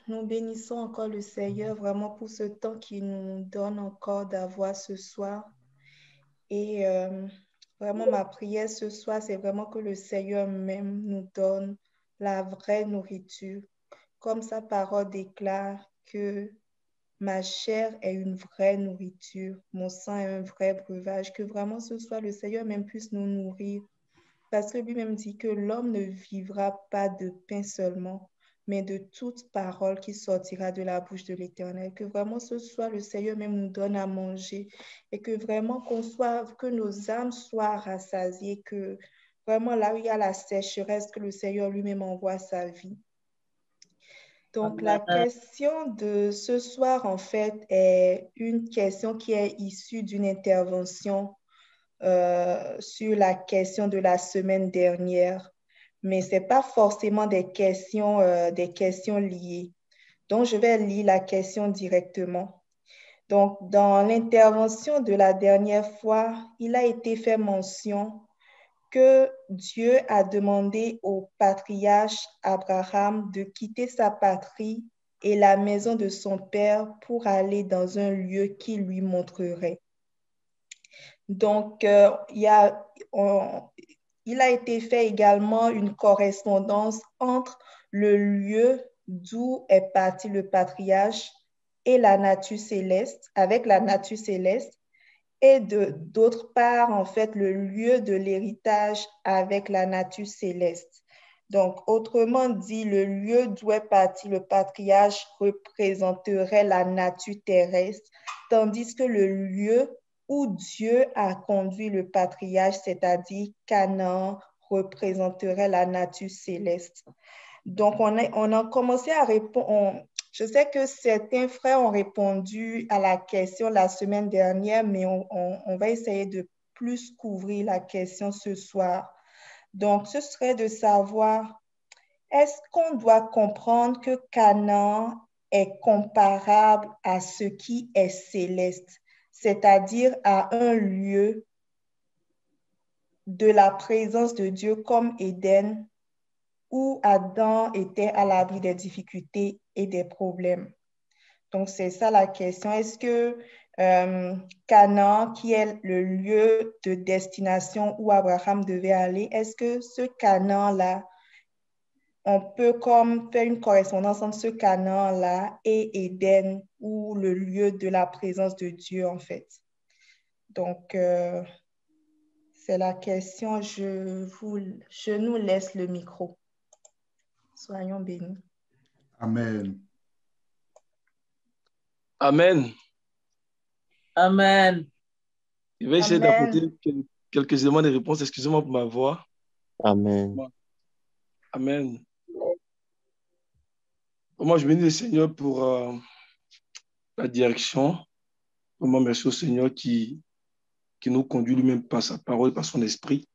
Nous bénissons encore le Seigneur vraiment pour ce temps qu'il nous donne encore d'avoir ce soir. Et vraiment, ma prière ce soir, c'est vraiment que le Seigneur même nous donne la vraie nourriture. Comme sa parole déclare que ma chair est une vraie nourriture, mon sang est un vrai breuvage, que vraiment ce soir, le Seigneur même puisse nous nourrir. Parce que lui-même dit que l'homme ne vivra pas de pain seulement, mais de toute parole qui sortira de la bouche de l'Éternel. Que vraiment ce soir, le Seigneur même nous donne à manger et que vraiment que nos âmes soient rassasiées, que vraiment là où il y a la sécheresse, que le Seigneur lui-même envoie sa vie. Donc, la Amen. question de ce soir, en fait, est une question qui est issue d'une intervention sur la question de la semaine dernière, mais ce n'est pas forcément des questions liées. Donc, je vais lire la question directement. Donc, dans l'intervention de la dernière fois, il a été fait mention que Dieu a demandé au patriarche Abraham de quitter sa patrie et la maison de son père pour aller dans un lieu qu'il lui montrerait. Donc, il a été fait également une correspondance entre le lieu d'où est parti le patriarche et la nature céleste, avec la nature céleste, et d'autre part, en fait, le lieu de l'héritage avec la nature céleste. Donc, autrement dit, le lieu d'où est parti le patriarche représenterait la nature terrestre, tandis que le lieu où Dieu a conduit le patriarche, c'est-à-dire Canaan, représenterait la nature céleste. Donc, on a commencé à répondre. Je sais que certains frères ont répondu à la question la semaine dernière, mais on va essayer de plus couvrir la question ce soir. Donc, ce serait de savoir, est-ce qu'on doit comprendre que Canaan est comparable à ce qui est céleste, c'est-à-dire à un lieu de la présence de Dieu comme Éden, où Adam était à l'abri des difficultés et des problèmes. Donc, c'est ça la question. Est-ce que Canaan, qui est le lieu de destination où Abraham devait aller, est-ce que ce Canaan-là, on peut comme faire une correspondance entre ce Canaan-là et Éden, ou le lieu de la présence de Dieu, en fait? Donc, c'est la question. Je nous laisse le micro. Soyons bénis. Amen. Amen. Amen. Je vais essayer d'apporter quelques éléments de réponse. Excusez-moi pour ma voix. Amen. Amen. Moi, je bénis le Seigneur pour la direction. Vraiment, merci au Seigneur qui nous conduit lui-même par sa parole, par son esprit.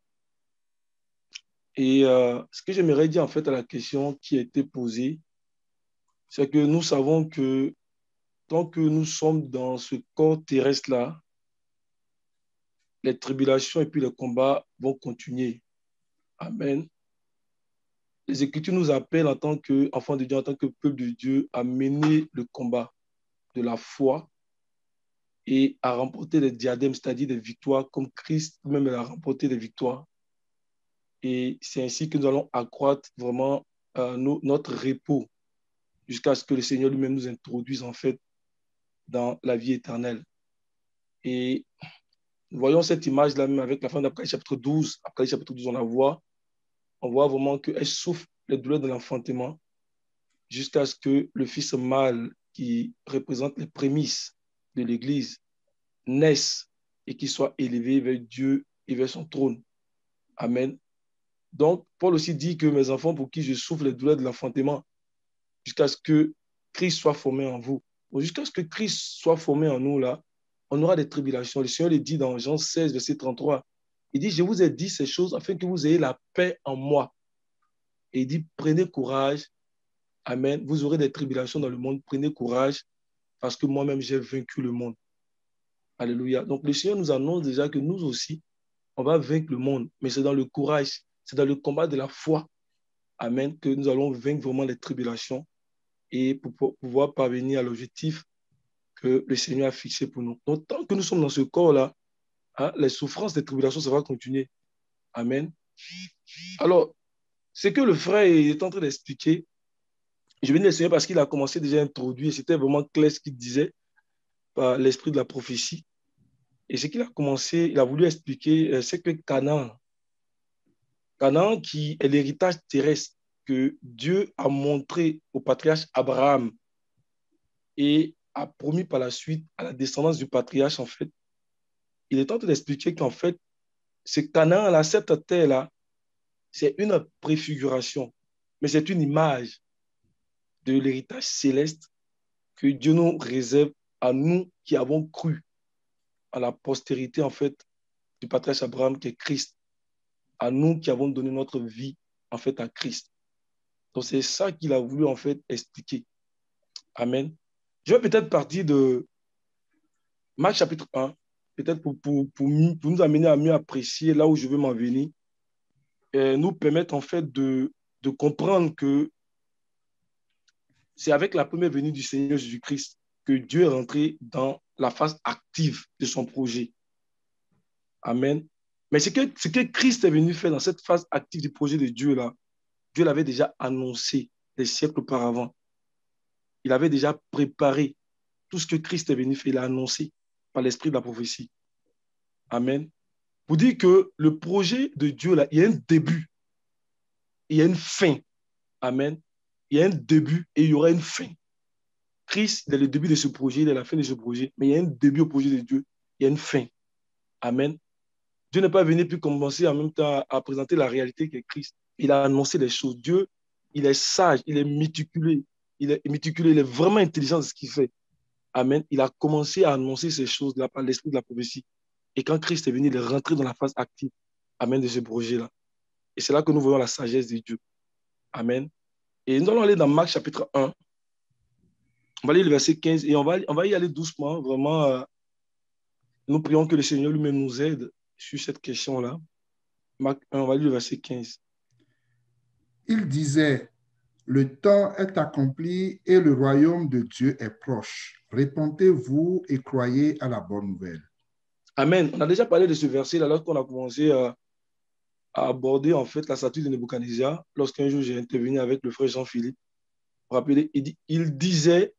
Et ce que j'aimerais dire en fait à la question qui a été posée, c'est que nous savons que tant que nous sommes dans ce corps terrestre-là, les tribulations et puis les combats vont continuer. Amen. Les Écritures nous appellent en tant qu'enfants de Dieu, en tant que peuple de Dieu, à mener le combat de la foi et à remporter des diadèmes, c'est-à-dire des victoires, comme Christ même a remporté des victoires. Et c'est ainsi que nous allons accroître vraiment notre repos jusqu'à ce que le Seigneur lui-même nous introduise en fait dans la vie éternelle. Et nous voyons cette image-là même avec la fin d'Apocalypse chapitre 12. Apocalypse chapitre 12, on voit vraiment qu'elle souffre les douleurs de l'enfantement jusqu'à ce que le Fils mâle qui représente les prémices de l'Église naisse et qu'il soit élevé vers Dieu et vers son trône. Amen. Donc, Paul aussi dit que mes enfants pour qui je souffre les douleurs de l'enfantement jusqu'à ce que Christ soit formé en vous. Donc, jusqu'à ce que Christ soit formé en nous, là, on aura des tribulations. Le Seigneur le dit dans Jean 16, verset 33. Il dit, je vous ai dit ces choses afin que vous ayez la paix en moi. Et il dit, prenez courage. Amen. Vous aurez des tribulations dans le monde. Prenez courage parce que moi-même, j'ai vaincu le monde. Alléluia. Donc, le Seigneur nous annonce déjà que nous aussi, on va vaincre le monde. Mais c'est dans le courage, c'est dans le combat de la foi. Amen. Que nous allons vaincre vraiment les tribulations et pour pouvoir parvenir à l'objectif que le Seigneur a fixé pour nous. Donc, tant que nous sommes dans ce corps-là, hein, les souffrances, les tribulations, ça va continuer. Amen. Alors, ce que le frère est en train d'expliquer, je vais le Seigneur parce qu'il a commencé déjà à introduire, c'était vraiment clair ce qu'il disait par l'esprit de la prophétie. Et ce qu'il a commencé, il a voulu expliquer, c'est que Canaan qui est l'héritage terrestre que Dieu a montré au patriarche Abraham et a promis par la suite à la descendance du patriarche, en fait, il est en train d'expliquer qu'en fait, ce Canaan-là, cette terre-là, c'est une préfiguration, mais c'est une image de l'héritage céleste que Dieu nous réserve à nous qui avons cru à la postérité, en fait, du patriarche Abraham qui est Christ, à nous qui avons donné notre vie, en fait, à Christ. Donc, c'est ça qu'il a voulu, en fait, expliquer. Amen. Je vais peut-être partir de Marc chapitre 1, peut-être pour nous amener à mieux apprécier là où je veux m'en venir, et nous permettre, en fait, de comprendre que c'est avec la première venue du Seigneur Jésus-Christ que Dieu est rentré dans la phase active de son projet. Amen. Mais ce que Christ est venu faire dans cette phase active du projet de Dieu, là, Dieu l'avait déjà annoncé des siècles auparavant. Il avait déjà préparé tout ce que Christ est venu faire, il l'a annoncé par l'esprit de la prophétie. Amen. Pour dire que le projet de Dieu, là, il y a un début, il y a une fin. Amen. Il y a un début et il y aura une fin. Christ, il est le début de ce projet, il est la fin de ce projet, mais il y a un début au projet de Dieu, il y a une fin. Amen. Dieu n'est pas venu puis commencer en même temps à présenter la réalité qu'est Christ. Il a annoncé les choses. Dieu, il est sage, il est méticuleux, il est vraiment intelligent de ce qu'il fait. Amen. Il a commencé à annoncer ces choses-là par l'esprit de la prophétie. Et quand Christ est venu, il est rentré dans la phase active. Amen, de ce projet-là. Et c'est là que nous voyons la sagesse de Dieu. Amen. Et nous allons aller dans Marc chapitre 1. On va lire le verset 15 et on va y aller doucement. Vraiment, nous prions que le Seigneur lui-même nous aide sur cette question-là. Marc 1, on va lire le verset 15. Il disait, le temps est accompli et le royaume de Dieu est proche. Répentez-vous et croyez à la bonne nouvelle. Amen. On a déjà parlé de ce verset-là lorsqu'on a commencé à aborder en fait la statue de Nebuchadnezzar. Lorsqu'un jour j'ai intervenu avec le frère Jean-Philippe. Vous vous rappelez, il disait,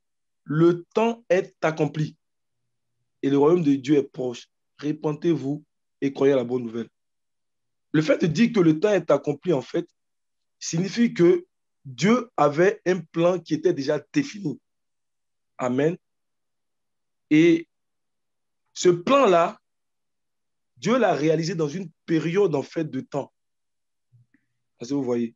le temps est accompli et le royaume de Dieu est proche. Répentez-vous et croyez à la bonne nouvelle. Le fait de dire que le temps est accompli, en fait, signifie que Dieu avait un plan qui était déjà défini. Amen. Et ce plan-là, Dieu l'a réalisé dans une période, en fait, de temps. Est-ce que vous voyez?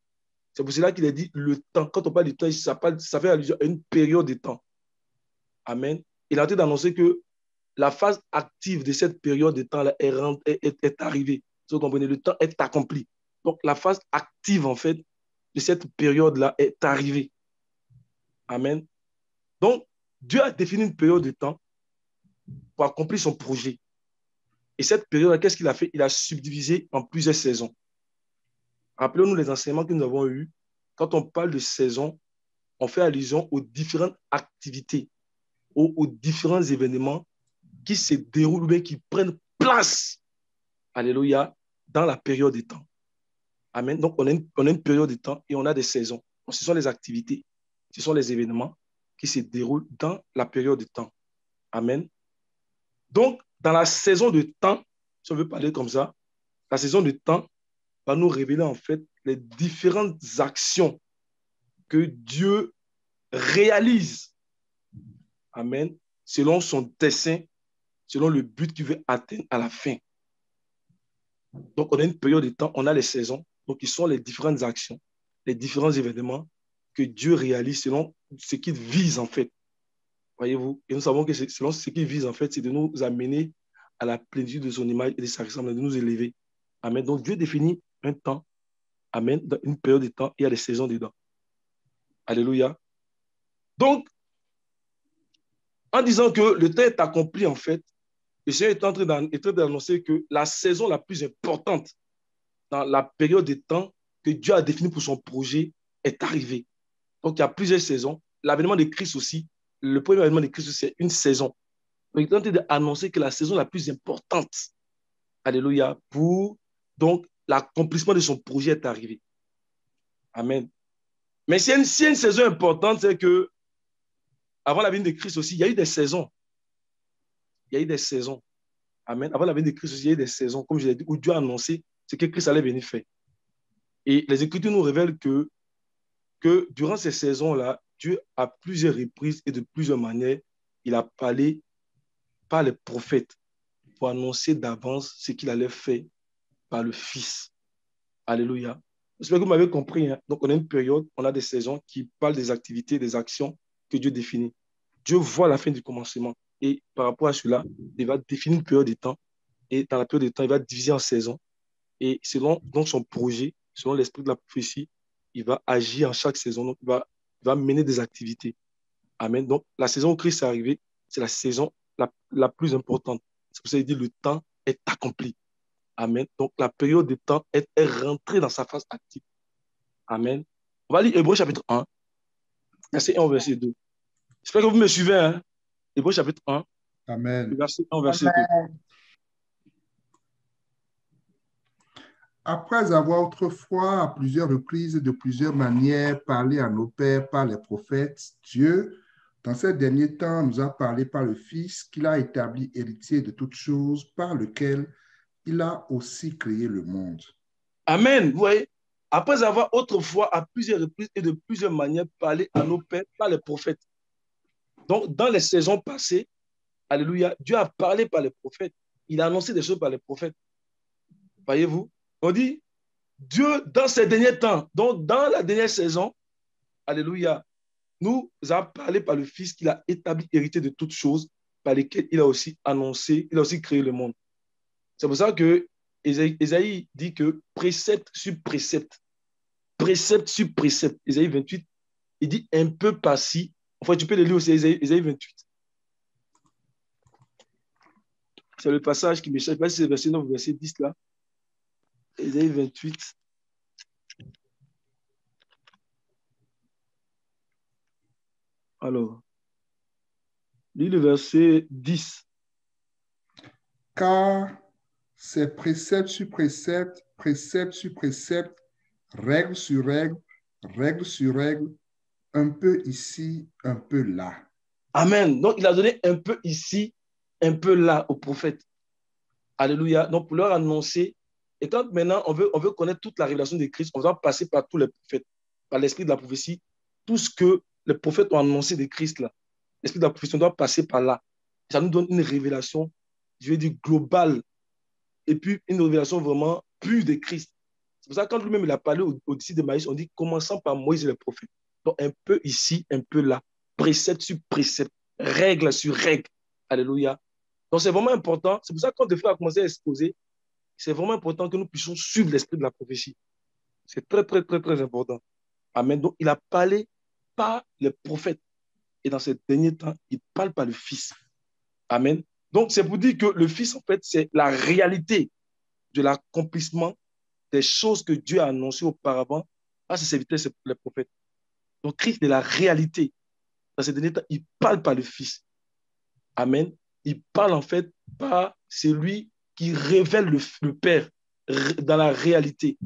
C'est pour cela qu'il a dit le temps. Quand on parle du temps, ça fait allusion à une période de temps. Amen. Il a en train d'annoncer que la phase active de cette période de temps-là est arrivée. Vous comprenez? Le temps est accompli. Donc, la phase active, en fait, de cette période-là est arrivée. Amen. Donc, Dieu a défini une période de temps pour accomplir son projet. Et cette période-là, qu'est-ce qu'il a fait? Il a subdivisé en plusieurs saisons. Rappelons-nous les enseignements que nous avons eus. Quand on parle de saison, on fait allusion aux différentes activités, aux différents événements qui se déroulent, mais qui prennent place, alléluia, dans la période de temps. Amen. Donc, on a une période de temps et on a des saisons. Donc, ce sont les activités, ce sont les événements qui se déroulent dans la période de temps. Amen. Donc, dans la saison de temps, si on veut parler comme ça, la saison de temps va nous révéler en fait les différentes actions que Dieu réalise. Amen. Selon son dessein, selon le but qu'il veut atteindre à la fin. Donc, on a une période de temps, on a les saisons, donc qui sont les différentes actions, les différents événements que Dieu réalise selon ce qu'il vise en fait. Voyez-vous? Et nous savons que selon ce qu'il vise en fait, c'est de nous amener à la plénitude de son image et de sa ressemblance, de nous élever. Amen. Donc, Dieu définit un temps, amen, dans une période de temps, il y a des saisons dedans. Alléluia. Donc, en disant que le temps est accompli en fait, le Seigneur est en train d'annoncer que la saison la plus importante dans la période de temps que Dieu a définie pour son projet est arrivée. Donc, il y a plusieurs saisons, l'avènement de Christ aussi, le premier avènement de Christ aussi, c'est une saison. Donc, il est en train d'annoncer que la saison la plus importante, alléluia, pour donc l'accomplissement de son projet est arrivé. Amen. Mais s'il y a une saison importante, c'est que avant la venue de Christ aussi, il y a eu des saisons. Il y a eu des saisons. Amen. Avant la venue de Christ aussi, il y a eu des saisons, comme je l'ai dit, où Dieu a annoncé ce que Christ allait venir faire. Et les Écritures nous révèlent que durant ces saisons-là, Dieu, à plusieurs reprises et de plusieurs manières, il a parlé par les prophètes pour annoncer d'avance ce qu'il allait faire par le Fils. Alléluia. J'espère que vous m'avez compris. Hein? Donc, on a une période, on a des saisons qui parlent des activités, des actions que Dieu définit. Dieu voit la fin du commencement. Et par rapport à cela, il va définir une période de temps. Et dans la période de temps, il va diviser en saisons. Et selon donc, son projet, selon l'esprit de la prophétie, il va agir en chaque saison. Donc, il va mener des activités. Amen. Donc, la saison où Christ est arrivé, c'est la saison la plus importante. C'est pour ça qu'il dit le temps est accompli. Amen. Donc, la période de temps est rentrée dans sa phase active. Amen. On va lire Hébreux chapitre 1, verset 1 au verset 2. J'espère que vous me suivez. Hein? Hébreux chapitre 1, Amen. verset 1 au verset 2. Après avoir autrefois, à plusieurs reprises et de plusieurs manières, parlé à nos pères par les prophètes, Dieu, dans ces derniers temps, nous a parlé par le Fils qu'il a établi héritier de toutes choses, par lequel il a aussi créé le monde. Amen. Vous voyez, après avoir autrefois, à plusieurs reprises et de plusieurs manières, parlé à nos pères par les prophètes. Donc, dans les saisons passées, alléluia, Dieu a parlé par les prophètes. Il a annoncé des choses par les prophètes. Voyez-vous? On dit, Dieu, dans ces derniers temps, donc dans la dernière saison, alléluia, nous a parlé par le Fils qu'il a établi héritier de toutes choses, par lesquelles il a aussi annoncé, il a aussi créé le monde. C'est pour ça que Ésaïe dit que précepte sur précepte, sur précepte, Ésaïe 28, il dit un peu par-ci. Enfin, tu peux le lire aussi, Ésaïe 28. C'est le passage qui me cherche. Je ne sais pas si c'est verset 9 ou verset 10 là. Ésaïe 28. Alors, lis le verset 10. Car c'est précepte sur précepte, précepte sur précepte, règle sur règle, règle sur règle, un peu ici, un peu là. Amen. Donc, il a donné un peu ici, un peu là aux prophètes. Alléluia. Donc, pour leur annoncer. Et quand maintenant, on veut connaître toute la révélation de Christ, on doit passer par tous les prophètes, par l'esprit de la prophétie. Tout ce que les prophètes ont annoncé de Christ, là, l'esprit de la prophétie, on doit passer par là. Ça nous donne une révélation, je vais dire, globale. Et puis, une révélation vraiment pure de Christ. C'est pour ça que quand lui-même il a parlé aux disciples de Maïs, on dit commençant par Moïse et les prophètes. Donc, un peu ici, un peu là. Précepte sur précepte. Règle sur règle. Alléluia. Donc, c'est vraiment important. C'est pour ça que quand des frères ont commencé à exposer, c'est vraiment important que nous puissions suivre l'esprit de la prophétie. C'est très, très, très, très important. Amen. Donc, il a parlé par les prophètes. Et dans ces derniers temps, il parle par le Fils. Amen. Donc, c'est pour dire que le Fils, en fait, c'est la réalité de l'accomplissement des choses que Dieu a annoncées auparavant à ses serviteurs, les prophètes. Donc, Christ est la réalité. Dans ces derniers temps, il parle par le Fils. Amen. Il parle en fait par celui qui révèle le Père dans la réalité.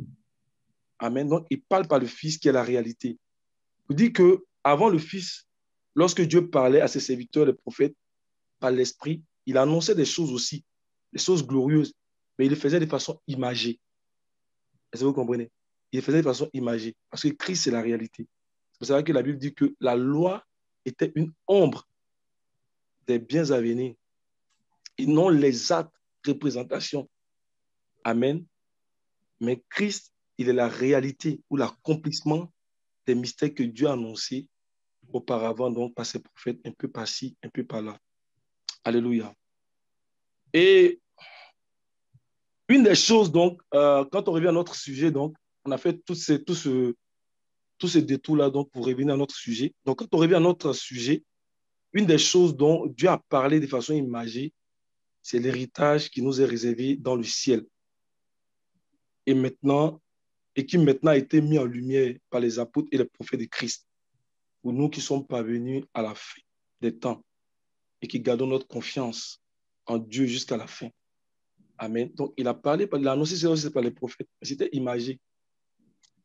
Amen. Donc, il parle par le Fils qui est la réalité. Je dis que avant le Fils, lorsque Dieu parlait à ses serviteurs, les prophètes, par l'Esprit, il annonçait des choses aussi, des choses glorieuses, mais il le faisait de façon imagée. Est-ce que vous comprenez? Il le faisait de façon imagée, parce que Christ, c'est la réalité. C'est pour ça que la Bible dit que la loi était une ombre des biens à venir, et non les actes, représentations. Amen. Mais Christ, il est la réalité ou l'accomplissement des mystères que Dieu a annoncés auparavant, donc par ses prophètes, un peu par-ci, un peu par-là. Alléluia. Et une des choses, donc, quand on revient à notre sujet, donc, on a fait tout ce détour-là donc, pour revenir à notre sujet. Donc, quand on revient à notre sujet, une des choses dont Dieu a parlé de façon imagée, c'est l'héritage qui nous est réservé dans le ciel. Et qui maintenant a été mis en lumière par les apôtres et les prophètes de Christ. pour nous qui sommes parvenus à la fin des temps et qui gardons notre confiance en Dieu jusqu'à la fin. Amen. Donc, il a parlé, il a annoncé ça aussi par les prophètes. C'était imagé.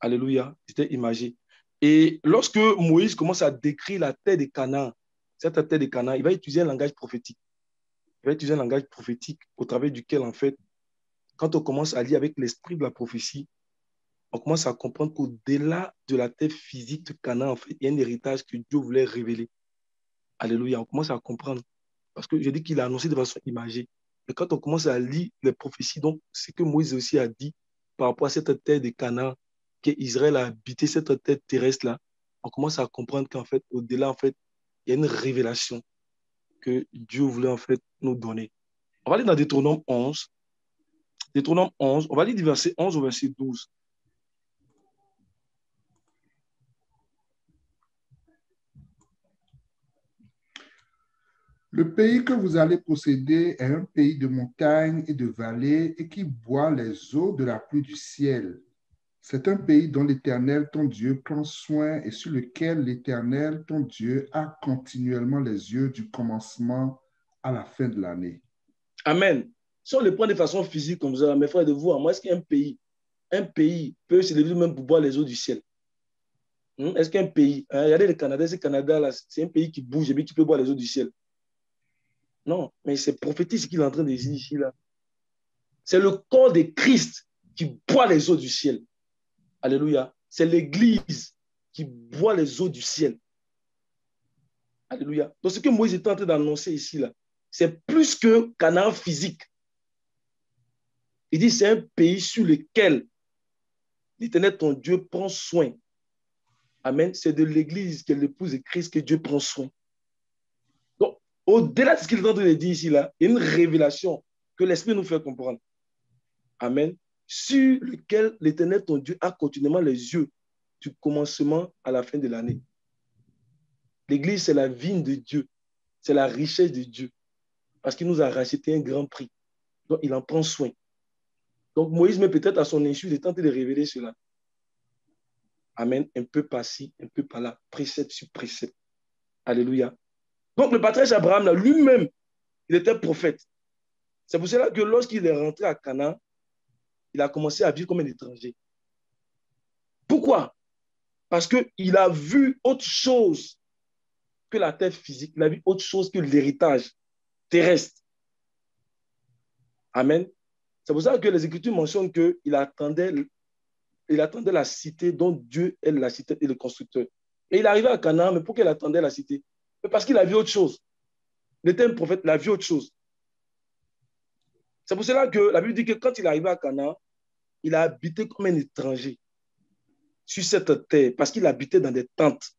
Alléluia. C'était imagé. Et lorsque Moïse commence à décrire la terre de Canaan, cette terre de Canaan, il va utiliser un langage prophétique. Il va utiliser un langage prophétique au travers duquel, en fait, quand on commence à lire avec l'esprit de la prophétie, on commence à comprendre qu'au-delà de la terre physique de Canaan, en fait, il y a un héritage que Dieu voulait révéler. Alléluia. On commence à comprendre. Parce que je dis qu'il a annoncé de façon imagée. Et quand on commence à lire les prophéties, donc, ce que Moïse aussi a dit par rapport à cette terre de Canaan, qu'Israël a habité cette terre terrestre-là, on commence à comprendre qu'en fait, au-delà, en fait, il y a une révélation que Dieu voulait en fait nous donner. On va aller dans Deutéronome 11. Deutéronome 11, on va lire du verset 11 au verset 12. Le pays que vous allez posséder est un pays de montagnes et de vallées et qui boit les eaux de la pluie du ciel. C'est un pays dont l'Éternel, ton Dieu, prend soin et sur lequel l'Éternel, ton Dieu, a continuellement les yeux du commencement à la fin de l'année. Amen. Si on le prend de façon physique comme ça, mes frères, de vous, moi, est-ce qu'un pays peut se lever même pour boire les eaux du ciel? Est-ce qu'un pays, regardez le Canada, ce Canada-là, c'est un pays qui bouge et puis tu peux boire les eaux du ciel? Non, mais c'est prophétique ce qu'il est en train de dire ici, là. C'est le corps de Christ qui boit les eaux du ciel. Alléluia. C'est l'Église qui boit les eaux du ciel. Alléluia. Donc, ce que Moïse est en train d'annoncer ici, là, c'est plus que Canaan physique. Il dit c'est un pays sur lequel l'Éternel, ton Dieu, prend soin. Amen. C'est de l'Église qui est l'épouse de Christ que Dieu prend soin. Donc, au-delà de ce qu'il est en train de dire ici, là, il y a une révélation que l'Esprit nous fait comprendre. Amen. Sur lequel l'Éternel, ton Dieu, a continuellement les yeux du commencement à la fin de l'année. L'Église, c'est la vigne de Dieu. C'est la richesse de Dieu. Parce qu'il nous a racheté un grand prix. Donc, il en prend soin. Donc, Moïse, mais peut-être à son insu, il est tenté de révéler cela. Amen. Un peu par-ci, un peu par-là, précepte sur précepte. Alléluia. Donc, le patriarche Abraham, là, lui-même, il était prophète. C'est pour cela que lorsqu'il est rentré à Canaan, il a commencé à vivre comme un étranger. Pourquoi? Parce qu'il a vu autre chose que la terre physique. Il a vu autre chose que l'héritage terrestre. Amen. C'est pour ça que les Écritures mentionnent qu'il attendait la cité dont Dieu est la cité et le constructeur. Et il arrivait à Canaan, mais pourquoi il attendait la cité? Parce qu'il a vu autre chose. Il était un prophète, il a vu autre chose. C'est pour cela que la Bible dit que quand il est arrivé à Canaan, il a habité comme un étranger sur cette terre, parce qu'il habitait dans des tentes.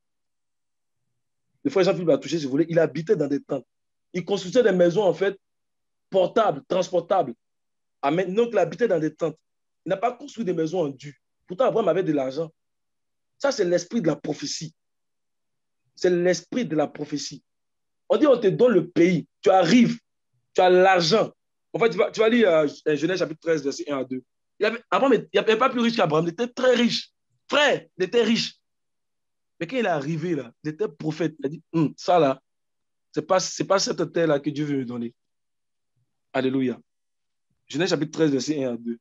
Le frère Jean-Philippe a touché, si vous voulez, il habitait dans des tentes. Il construisait des maisons, en fait, portables, transportables. Amen. Donc, il habitait dans des tentes. Il n'a pas construit des maisons en dur. Pourtant, Abraham avait de l'argent. Ça, c'est l'esprit de la prophétie. C'est l'esprit de la prophétie. On dit, on te donne le pays. Tu arrives, tu as l'argent. En fait, tu vas lire Genèse chapitre 13, verset 1 à 2. Abraham, il n'y avait pas plus riche qu'Abraham. Il était très riche. Frère, il était riche. Mais quand il est arrivé, là, il était prophète. Il a dit, ça, là, c'est pas cette terre-là que Dieu veut me donner. Alléluia. Genèse chapitre 13, verset 1 à 2.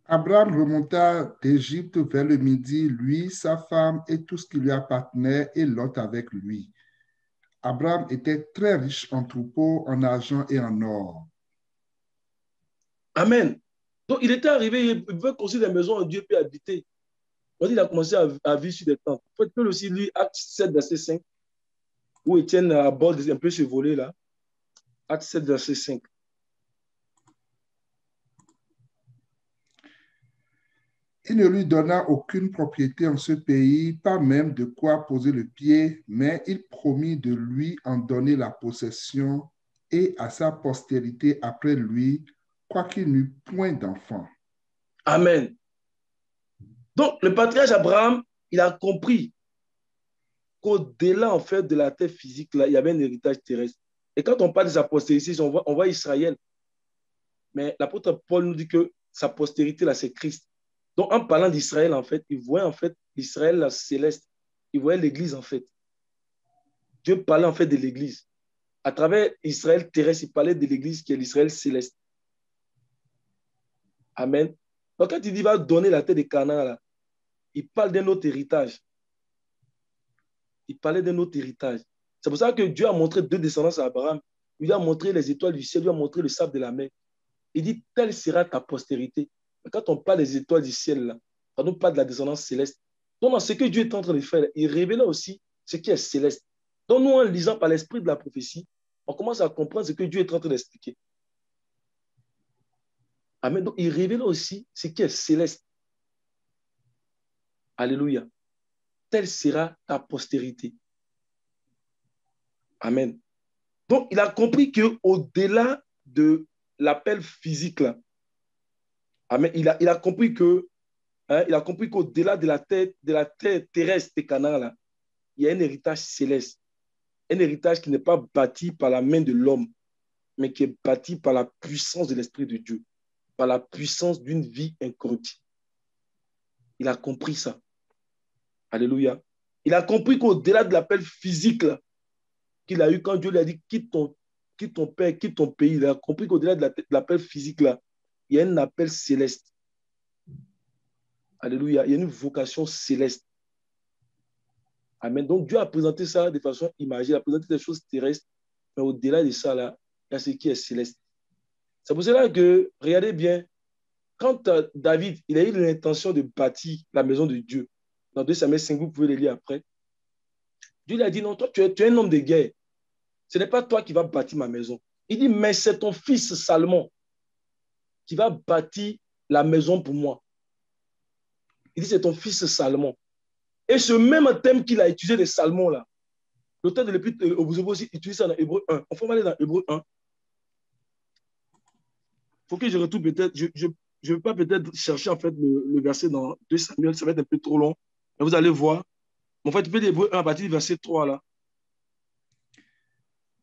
Abraham remonta d'Égypte vers le midi, lui, sa femme et tout ce qui lui appartenait, et Lot avec lui. Abraham était très riche en troupeaux, en argent et en or. Amen. Donc, il était arrivé, il veut construire des maisons en Dieu puis habiter. Donc, il a commencé à vivre sur des tentes. Il faut aussi lire Acte 7, verset 5, où Étienne aborde un peu ce volet-là. Acte 7, verset 5. Il ne lui donna aucune propriété en ce pays, pas même de quoi poser le pied, mais il promit de lui en donner la possession et à sa postérité après lui, quoiqu'il n'eût point d'enfant. Amen. Donc, le patriarche Abraham, il a compris qu'au-delà, en fait, de la terre physique, là, il y avait un héritage terrestre. Et quand on parle de sa postérité, on voit Israël. Mais l'apôtre Paul nous dit que sa postérité, là, c'est Christ. Donc, en parlant d'Israël, en fait, il voit, en fait, Israël, là, céleste. Il voyait l'Église, en fait. Dieu parlait, en fait, de l'Église. À travers Israël terrestre, il parlait de l'Église qui est l'Israël céleste. Amen. Donc, quand il dit, il va donner la terre de Canaan, là, il parle d'un autre héritage. Il parlait d'un autre héritage. C'est pour ça que Dieu a montré deux descendances à Abraham. Il lui a montré les étoiles du ciel, il lui a montré le sable de la mer. Il dit, telle sera ta postérité. Mais quand on parle des étoiles du ciel, là, quand on parle de la descendance céleste, donc dans ce que Dieu est en train de faire, il révèle aussi ce qui est céleste. Donc nous, en lisant par l'esprit de la prophétie, on commence à comprendre ce que Dieu est en train d'expliquer. Amen. Donc il révèle aussi ce qui est céleste. Alléluia. Telle sera ta postérité. Amen. Donc il a compris qu'au-delà de l'appel physique, là, amen, il a compris que il a compris qu'au-delà de la terre terrestre de Canaan, là, il y a un héritage céleste. Un héritage qui n'est pas bâti par la main de l'homme, mais qui est bâti par la puissance de l'Esprit de Dieu, par la puissance d'une vie incorruptible. Il a compris ça. Alléluia. Il a compris qu'au-delà de l'appel physique qu'il a eu quand Dieu lui a dit quitte ton père, quitte ton pays, il a compris qu'au-delà de l'appel physique, là, il y a un appel céleste. Alléluia. Il y a une vocation céleste. Amen. Donc Dieu a présenté ça de façon imagée, il a présenté des choses terrestres, mais au-delà de ça, là, il y a ce qui est céleste. C'est pour cela que, regardez bien, quand David, il a eu l'intention de bâtir la maison de Dieu, dans 2 Samuel 5, vous pouvez le lire après, Dieu lui a dit, non, toi, tu es un homme de guerre. Ce n'est pas toi qui vas bâtir ma maison. Il dit, mais c'est ton fils Salomon qui va bâtir la maison pour moi. Il dit, c'est ton fils Salomon. Et ce même thème qu'il a utilisé de Salomon, là, l'auteur de l'Épître aux Hébreux aussi utilise ça dans Hébreux 1. On va aller dans Hébreux 1. Il faut que je retourne peut-être, je ne vais pas peut-être chercher en fait le verset dans 2 Samuel, ça va être un peu trop long. Mais vous allez voir. En fait, tu peux lire Hébreux 1 à partir du verset 3 là.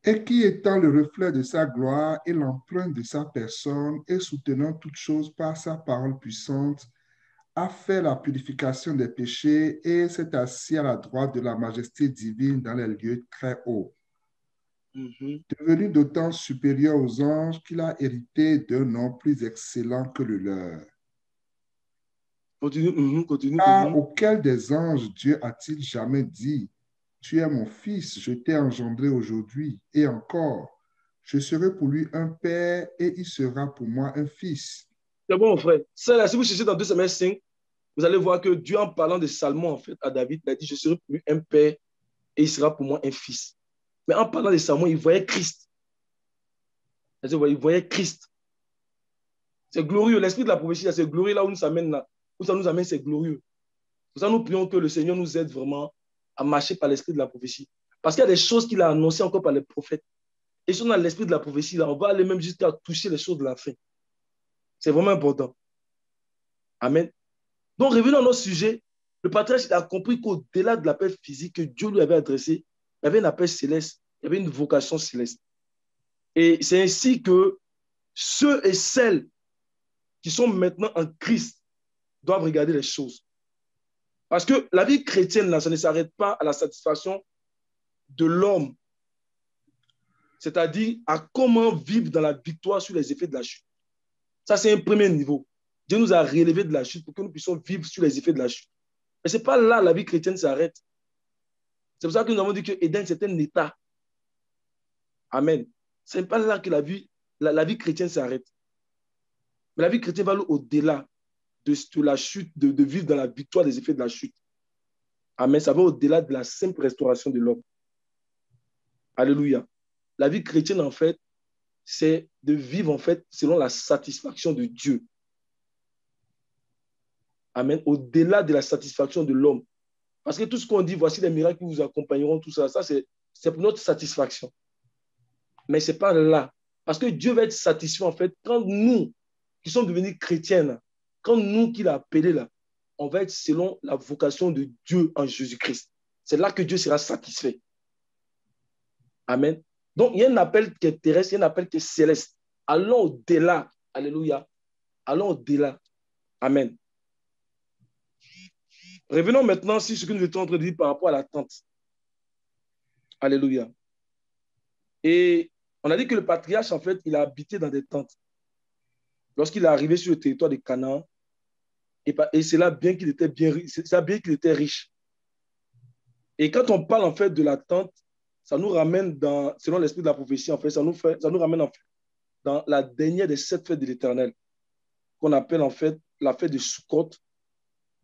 Et qui étant le reflet de sa gloire et l'empreinte de sa personne et soutenant toutes choses par sa parole puissante, a fait la purification des péchés et s'est assis à la droite de la majesté divine dans les lieux très hauts. Devenu d'autant supérieur aux anges qu'il a hérité d'un nom plus excellent que le leur. Continue. Auquel des anges Dieu a-t-il jamais dit, tu es mon fils, je t'ai engendré aujourd'hui, et encore, je serai pour lui un père et il sera pour moi un fils. C'est bon, frère. Ça, là, si vous cherchez dans 2 Samuel 5, vous allez voir que Dieu, en parlant de Salomon, en fait, à David, il a dit, je serai pour lui un père et il sera pour moi un fils. Mais en parlant de Salomon, il voyait Christ. Il voyait Christ. C'est glorieux. L'esprit de la prophétie, c'est glorieux là où ça nous amène, c'est glorieux. Pour ça, nous prions que le Seigneur nous aide vraiment à marcher par l'esprit de la prophétie. Parce qu'il y a des choses qu'il a annoncées encore par les prophètes. Et si on a l'esprit de la prophétie, là, on va aller même jusqu'à toucher les choses de la fin. C'est vraiment important. Amen. Donc, revenons à notre sujet. Le patriarche a compris qu'au-delà de l'appel physique que Dieu lui avait adressé, il y avait un appel céleste, il y avait une vocation céleste. Et c'est ainsi que ceux et celles qui sont maintenant en Christ doivent regarder les choses. Parce que la vie chrétienne, là, ça ne s'arrête pas à la satisfaction de l'homme. C'est-à-dire à comment vivre dans la victoire sur les effets de la chute. Ça, c'est un premier niveau. Dieu nous a relevés de la chute pour que nous puissions vivre sur les effets de la chute. Mais ce n'est pas là la vie chrétienne s'arrête. C'est pour ça que nous avons dit que Éden, c'est un état. Amen. Ce n'est pas là que la vie chrétienne s'arrête. Mais la vie chrétienne va aller au-delà de la chute, de vivre dans la victoire des effets de la chute. Amen. Ça va au-delà de la simple restauration de l'homme. Alléluia. La vie chrétienne, en fait, c'est de vivre, en fait, selon la satisfaction de Dieu. Amen. Au-delà de la satisfaction de l'homme. Parce que tout ce qu'on dit, voici les miracles qui vous accompagneront, tout ça, c'est pour notre satisfaction. Mais ce n'est pas là. Parce que Dieu va être satisfait, en fait, quand nous, qui sommes devenus chrétiens, quand nous qui l'a appelé là, on va être selon la vocation de Dieu en Jésus-Christ. C'est là que Dieu sera satisfait. Amen. Donc, il y a un appel qui est terrestre, il y a un appel qui est céleste. Allons au-delà. Alléluia. Allons au-delà. Amen. Revenons maintenant sur ce que nous étions en train de dire par rapport à la tente. Alléluia. Et on a dit que le patriarche, en fait, il a habité dans des tentes. Lorsqu'il est arrivé sur le territoire de Canaan, et c'est là bien qu'il était bien riche, c'est là bien qu'il était riche. Et quand on parle en fait de la tente, ça nous ramène dans, selon l'esprit de la prophétie, en fait, ça nous ramène en fait dans la dernière des 7 fêtes de l'Éternel, qu'on appelle en fait la fête de Sukkot,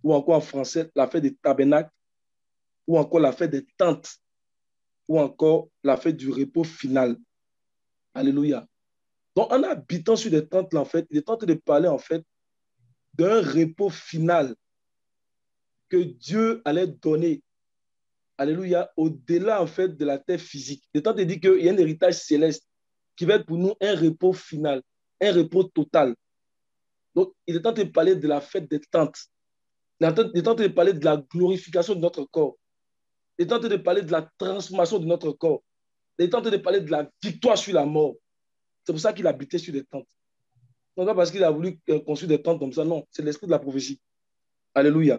ou encore en français la fête des tabernacles, ou encore la fête des tentes, ou encore la fête du repos final. Alléluia. Donc, en habitant sur des tentes, là, en fait, il est en train de parler en fait d'un repos final que Dieu allait donner, alléluia, au-delà en fait de la terre physique. Il est en train de dire qu'il y a un héritage céleste qui va être pour nous un repos final, un repos total. Donc, il est en train de parler de la fête des tentes. Il est en train de parler de la glorification de notre corps. Il est en train de parler de la transformation de notre corps. Il est en train de parler de la victoire sur la mort. C'est pour ça qu'il habitait sur des tentes. Non pas parce qu'il a voulu construire des tentes comme ça, non. C'est l'esprit de la prophétie. Alléluia.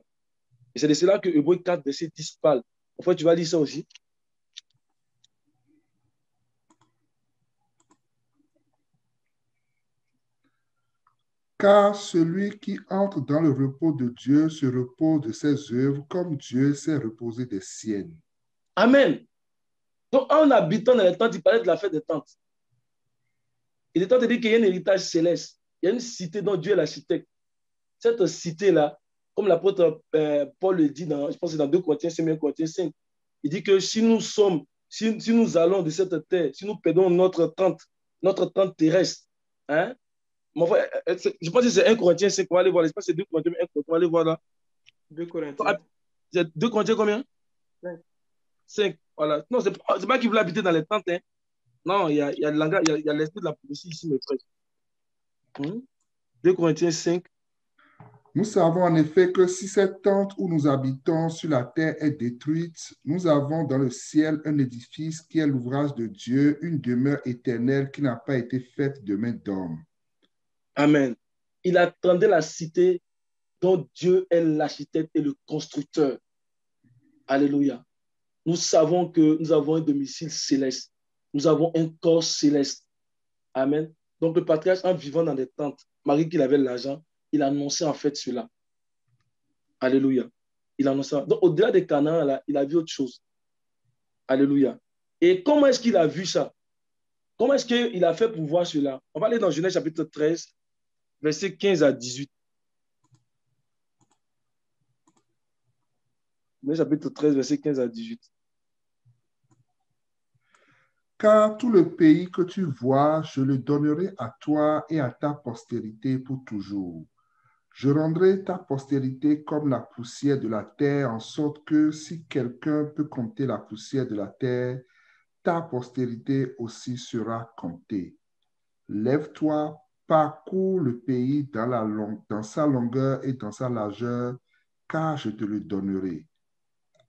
Et c'est de cela que Hébreux 4, verset 10 parle. En fait, tu vas lire ça aussi. Car celui qui entre dans le repos de Dieu se repose de ses œuvres comme Dieu s'est reposé des siennes. Amen. Donc, en habitant dans les tentes, il parlait de la fête des tentes. Il est en train de dire qu'il y a un héritage céleste. Il y a une cité dont Dieu est l'architecte. Cette cité-là, comme l'apôtre Paul le dit, je pense que c'est dans 2 Corinthiens 5, 1 Corinthiens 5, il dit que si nous allons de cette terre, si nous perdons notre tente terrestre, hein, mon frère, je pense que c'est 1 Corinthiens 5, on va aller voir, je pense que c'est 2 Corinthiens, 1 Corinthiens, on va aller voir là. 2 Corinthiens. C'est 2 Corinthiens combien? 5. 5, voilà. Non, c'est pas qu'il voulait habiter dans les tentes, hein. Non, il y a l'esprit de la prophétie ici, mes frères. 2 Corinthiens 5. Nous savons en effet que si cette tente où nous habitons sur la terre est détruite, nous avons dans le ciel un édifice qui est l'ouvrage de Dieu, une demeure éternelle qui n'a pas été faite de main d'homme. Amen. Il attendait la cité dont Dieu est l'architecte et le constructeur. Alléluia. Nous savons que nous avons un domicile céleste. Nous avons un corps céleste. Amen. Donc le patriarche, en vivant dans des tentes, malgré qu'il avait l'argent, il annonçait en fait cela. Alléluia. Il annonçait. Donc au-delà de Canaan, là, il a vu autre chose. Alléluia. Et comment est-ce qu'il a vu ça? Comment est-ce qu'il a fait pour voir cela? On va aller dans Genèse chapitre 13, versets 15 à 18. Genèse chapitre 13, versets 15 à 18. Car tout le pays que tu vois, je le donnerai à toi et à ta postérité pour toujours. Je rendrai ta postérité comme la poussière de la terre, en sorte que si quelqu'un peut compter la poussière de la terre, ta postérité aussi sera comptée. Lève-toi, parcours le pays dans sa longueur et dans sa largeur, car je te le donnerai.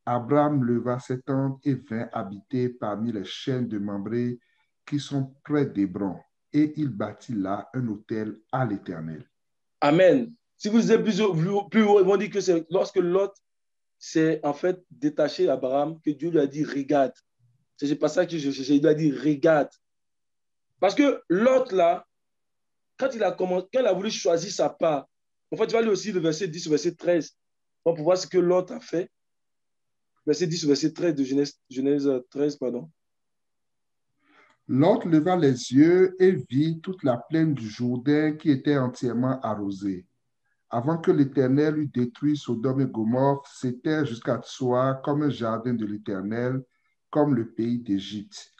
Abraham leva ses tentes et vint habiter parmi les chaînes de Mambré qui sont près d'Hébron, et il bâtit là un autel à l'Éternel. Amen. Si vous lisez plus haut, ils vont dire que c'est lorsque Lot s'est en fait détaché d'Abraham que Dieu lui a dit regarde. C'est pas ça que je cherchais. Il lui a dit regarde. Parce que Lot là, quand il a voulu choisir sa part, en fait, tu vas lire aussi le verset 10 au verset 13 pour voir ce que Lot a fait. Verset 10 au verset 13 de Genèse 13, pardon. Lot leva les yeux et vit toute la plaine du Jourdain qui était entièrement arrosée. Avant que l'Éternel eût détruit Sodome et Gomorrhe, c'était jusqu'à Tsoar comme un jardin de l'Éternel, comme le pays d'Égypte.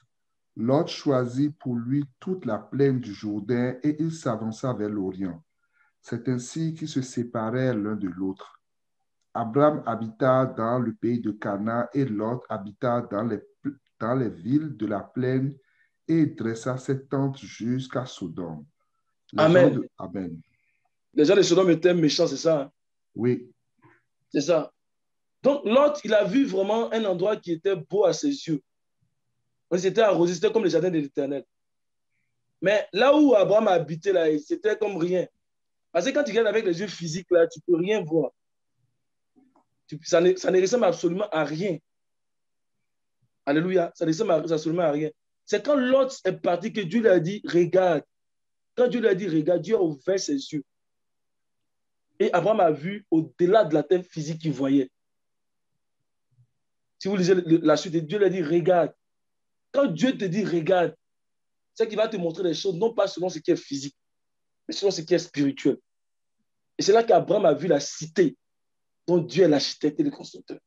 Lot choisit pour lui toute la plaine du Jourdain et il s'avança vers l'Orient. C'est ainsi qu'ils se séparèrent l'un de l'autre. Abraham habita dans le pays de Canaan et Lot habita dans les villes de la plaine et dressa ses tentes jusqu'à Sodome. Amen. Amen. Les gens de Sodome étaient méchants, c'est ça? Oui. C'est ça. Donc, Lot, il a vu vraiment un endroit qui était beau à ses yeux. C'était arrosé, c'était comme le jardin de l'Éternel. Mais là où Abraham habitait, là, c'était comme rien. Parce que quand tu regardes avec les yeux physiques, là, tu ne peux rien voir. Ça ne ressemble absolument à rien. Alléluia. Ça ne ressemble absolument à rien. C'est quand Lot est parti que Dieu lui a dit, regarde. Quand Dieu lui a dit, regarde, Dieu a ouvert ses yeux. Et Abraham a vu au-delà de la terre physique qu'il voyait. Si vous lisez la suite, Dieu lui a dit, regarde. Quand Dieu te dit, regarde, c'est qu'il va te montrer les choses, non pas selon ce qui est physique, mais selon ce qui est spirituel. Et c'est là qu'Abraham a vu la cité dont Dieu est l'architecte et le constructeur.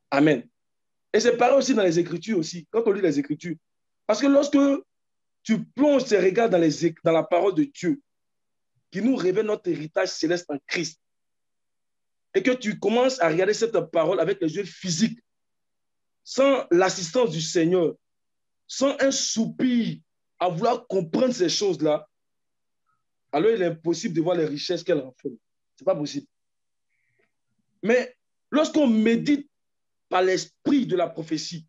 Amen. Et c'est pareil aussi dans les Écritures aussi, quand on lit les Écritures. Parce que lorsque tu plonges tes regards dans la parole de Dieu, qui nous révèle notre héritage céleste en Christ, et que tu commences à regarder cette parole avec les yeux physiques, sans l'assistance du Seigneur, sans un soupir à vouloir comprendre ces choses-là, alors il est impossible de voir les richesses qu'elle renferme. Ce n'est pas possible. Mais lorsqu'on médite par l'esprit de la prophétie,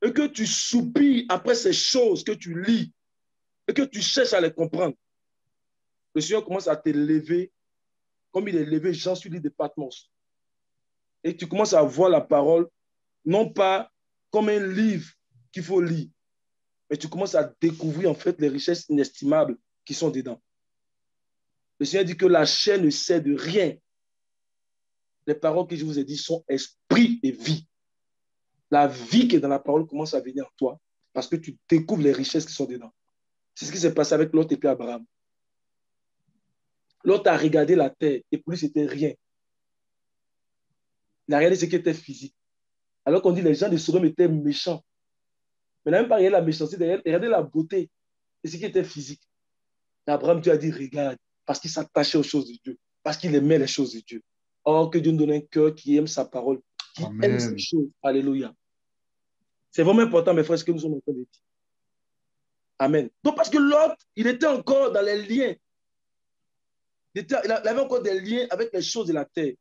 et que tu soupires après ces choses que tu lis, et que tu cherches à les comprendre, le Seigneur commence à t'élever comme il est élevé Jean sur l'île de Patmos. Et tu commences à voir la parole, non pas comme un livre qu'il faut lire, mais tu commences à découvrir en fait les richesses inestimables qui sont dedans. Le Seigneur dit que la chair ne sait de rien. Les paroles que je vous ai dites sont esprit et vie. La vie qui est dans la parole commence à venir en toi parce que tu découvres les richesses qui sont dedans. C'est ce qui s'est passé avec Lot et puis Abraham. Lot a regardé la terre et pour lui, c'était rien. Il a regardé ce qui était physique. Alors qu'on dit les gens de Sodome étaient méchants. Mais il n'a même pas regardé la méchanceté, il a regardé la beauté et ce qui était physique. Et Abraham, Dieu a dit, regarde, parce qu'il s'attachait aux choses de Dieu, parce qu'il aimait les choses de Dieu. Or, que Dieu nous donne un cœur qui aime sa parole, qui aime ces choses. Alléluia. C'est vraiment important, mes frères, ce que nous sommes en train de dire. Amen. Donc, parce que l'autre, il était encore dans les liens. Il avait encore des liens avec les choses de la terre.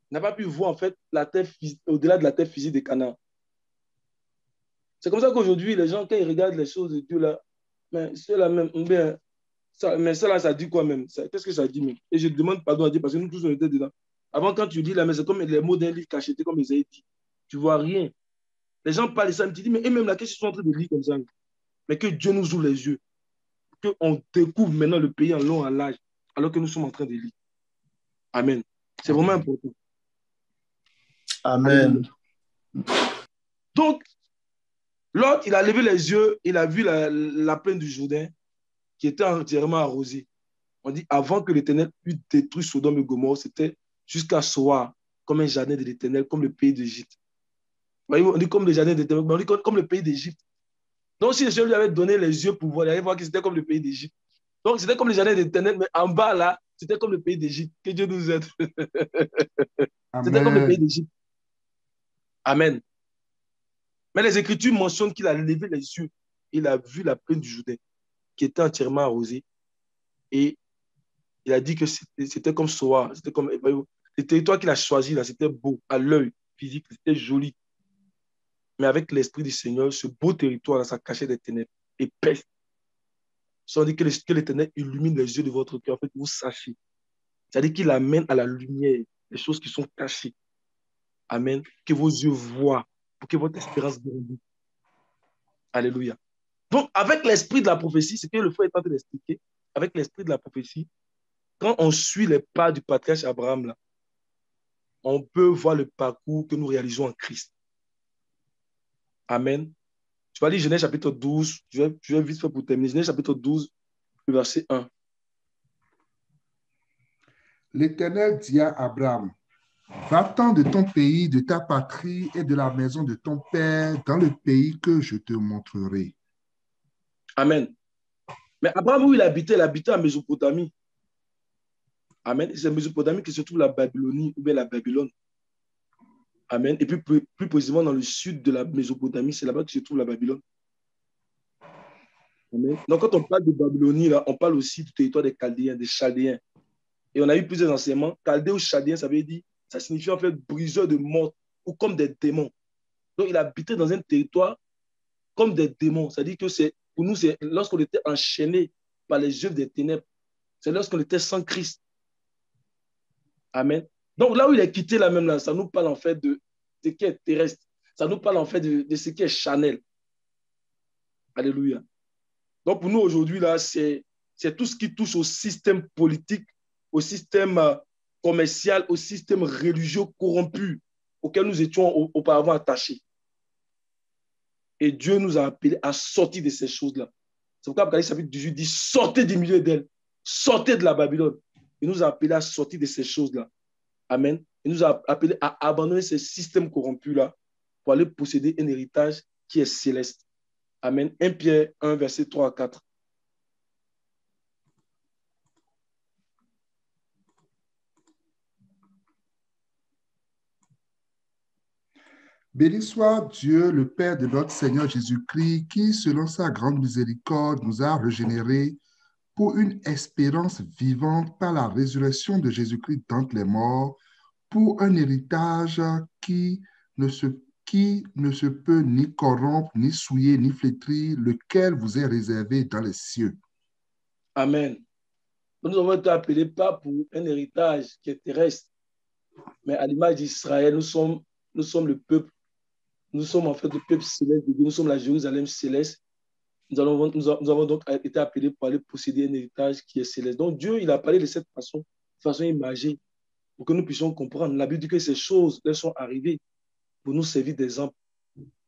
Il n'a pas pu voir, en fait, la terre au-delà de la terre physique de Canaan. C'est comme ça qu'aujourd'hui, les gens, quand ils regardent les choses de Dieu, là, mais ceux-là même, bien, mais ça, ça dit quoi même? Qu'est-ce que ça dit même? Et je demande pardon à Dieu parce que nous tous, on était dedans. Avant, quand tu dis là, mais c'est comme les mots d'un livre cacheté, comme ils avaient dit. Tu ne vois rien. Les gens parlent de ça, ils me disent, mais et même là, qu'est-ce qu'ils sont en train de lire comme ça? Mais que Dieu nous ouvre les yeux. Qu'on découvre maintenant le pays en long, en large, alors que nous sommes en train de lire. Amen. C'est vraiment important. Amen. Donc, l'autre, il a levé les yeux, il a vu la plaine du Jourdain qui était entièrement arrosée. On dit, avant que l'Éternel eût détruit Sodome et Gomorrhe, c'était jusqu'à Soar, comme un jardin de l'Éternel, comme le pays d'Égypte. On dit comme le jardin d'Éternel, mais on dit comme le pays d'Égypte. Donc, si le Seigneur lui avait donné les yeux pour voir, il allait voir que c'était comme le pays d'Égypte. Donc, c'était comme le jardin d'Éternel, mais en bas, là, c'était comme le pays d'Égypte. Que Dieu nous aide. C'était comme le pays d'Égypte. Amen. Mais les Écritures mentionnent qu'il a levé les yeux. Il a vu la plaine du Jourdain qui était entièrement arrosée. Et il a dit que c'était comme Soar. C'était comme le territoire qu'il a choisi, là, c'était beau à l'œil physique, c'était joli. Mais avec l'Esprit du Seigneur, ce beau territoire, là, ça cachait des ténèbres épaisses. Ça veut dire que l'Éternel illumine les yeux de votre cœur, en fait, vous sachez. C'est-à-dire qu'il amène à la lumière les choses qui sont cachées. Amen. Que vos yeux voient, pour que votre espérance grandisse. Alléluia. Donc, avec l'esprit de la prophétie, c'est que le frère est en train d'expliquer, avec l'esprit de la prophétie, quand on suit les pas du patriarche Abraham, là, on peut voir le parcours que nous réalisons en Christ. Amen. Tu vas lire Genèse chapitre 12, je vais vite faire pour terminer. Genèse chapitre 12, le verset 1. L'Éternel dit à Abraham, va-t'en de ton pays, de ta patrie et de la maison de ton père dans le pays que je te montrerai. Amen. Mais Abraham, où il habitait en Mésopotamie. Amen. C'est en Mésopotamie que se trouve la Babylonie ou bien la Babylone. Amen. Et puis plus précisément dans le sud de la Mésopotamie, c'est là-bas que se trouve la Babylone. Amen. Donc quand on parle de Babylonie, là, on parle aussi du territoire des Chaldéens, des Chaldéens. Et on a eu plusieurs enseignements. Chaldéens ou Chaldéens, ça veut dire, ça signifie en fait briseur de mort ou comme des démons. Donc il habitait dans un territoire comme des démons. C'est-à-dire que pour nous, c'est lorsqu'on était enchaîné par les œuvres des ténèbres. C'est lorsqu'on était sans Christ. Amen. Donc là où il est quitté là même, là, ça nous parle en fait de ce qui est terrestre. Ça nous parle en fait de ce qui est charnel. Alléluia. Donc pour nous aujourd'hui, là, c'est tout ce qui touche au système politique, au système commercial, au système religieux corrompu auquel nous étions auparavant attachés. Et Dieu nous a appelés à sortir de ces choses-là. C'est pourquoi Apocalypse chapitre 18 dit, sortez du milieu d'elle, sortez de la Babylone. Il nous a appelés à sortir de ces choses-là. Amen. Il nous a appelés à abandonner ces systèmes corrompus-là pour aller posséder un héritage qui est céleste. Amen. 1 Pierre 1, verset 3 à 4. Béni soit Dieu, le Père de notre Seigneur Jésus-Christ, qui, selon sa grande miséricorde, nous a régénérés pour une espérance vivante par la résurrection de Jésus-Christ d'entre les morts, pour un héritage qui ne se peut ni corrompre, ni souiller, ni flétrir, lequel vous est réservé dans les cieux. Amen. Nous avons été appelés pas pour un héritage qui est terrestre, mais à l'image d'Israël, nous sommes le peuple. Nous sommes en fait le peuple céleste de Dieu. Nous sommes la Jérusalem céleste. Nous avons donc été appelés pour aller posséder un héritage qui est céleste. Donc Dieu, il a parlé de cette façon imagée, pour que nous puissions comprendre. La Bible dit que ces choses, elles sont arrivées pour nous servir d'exemple.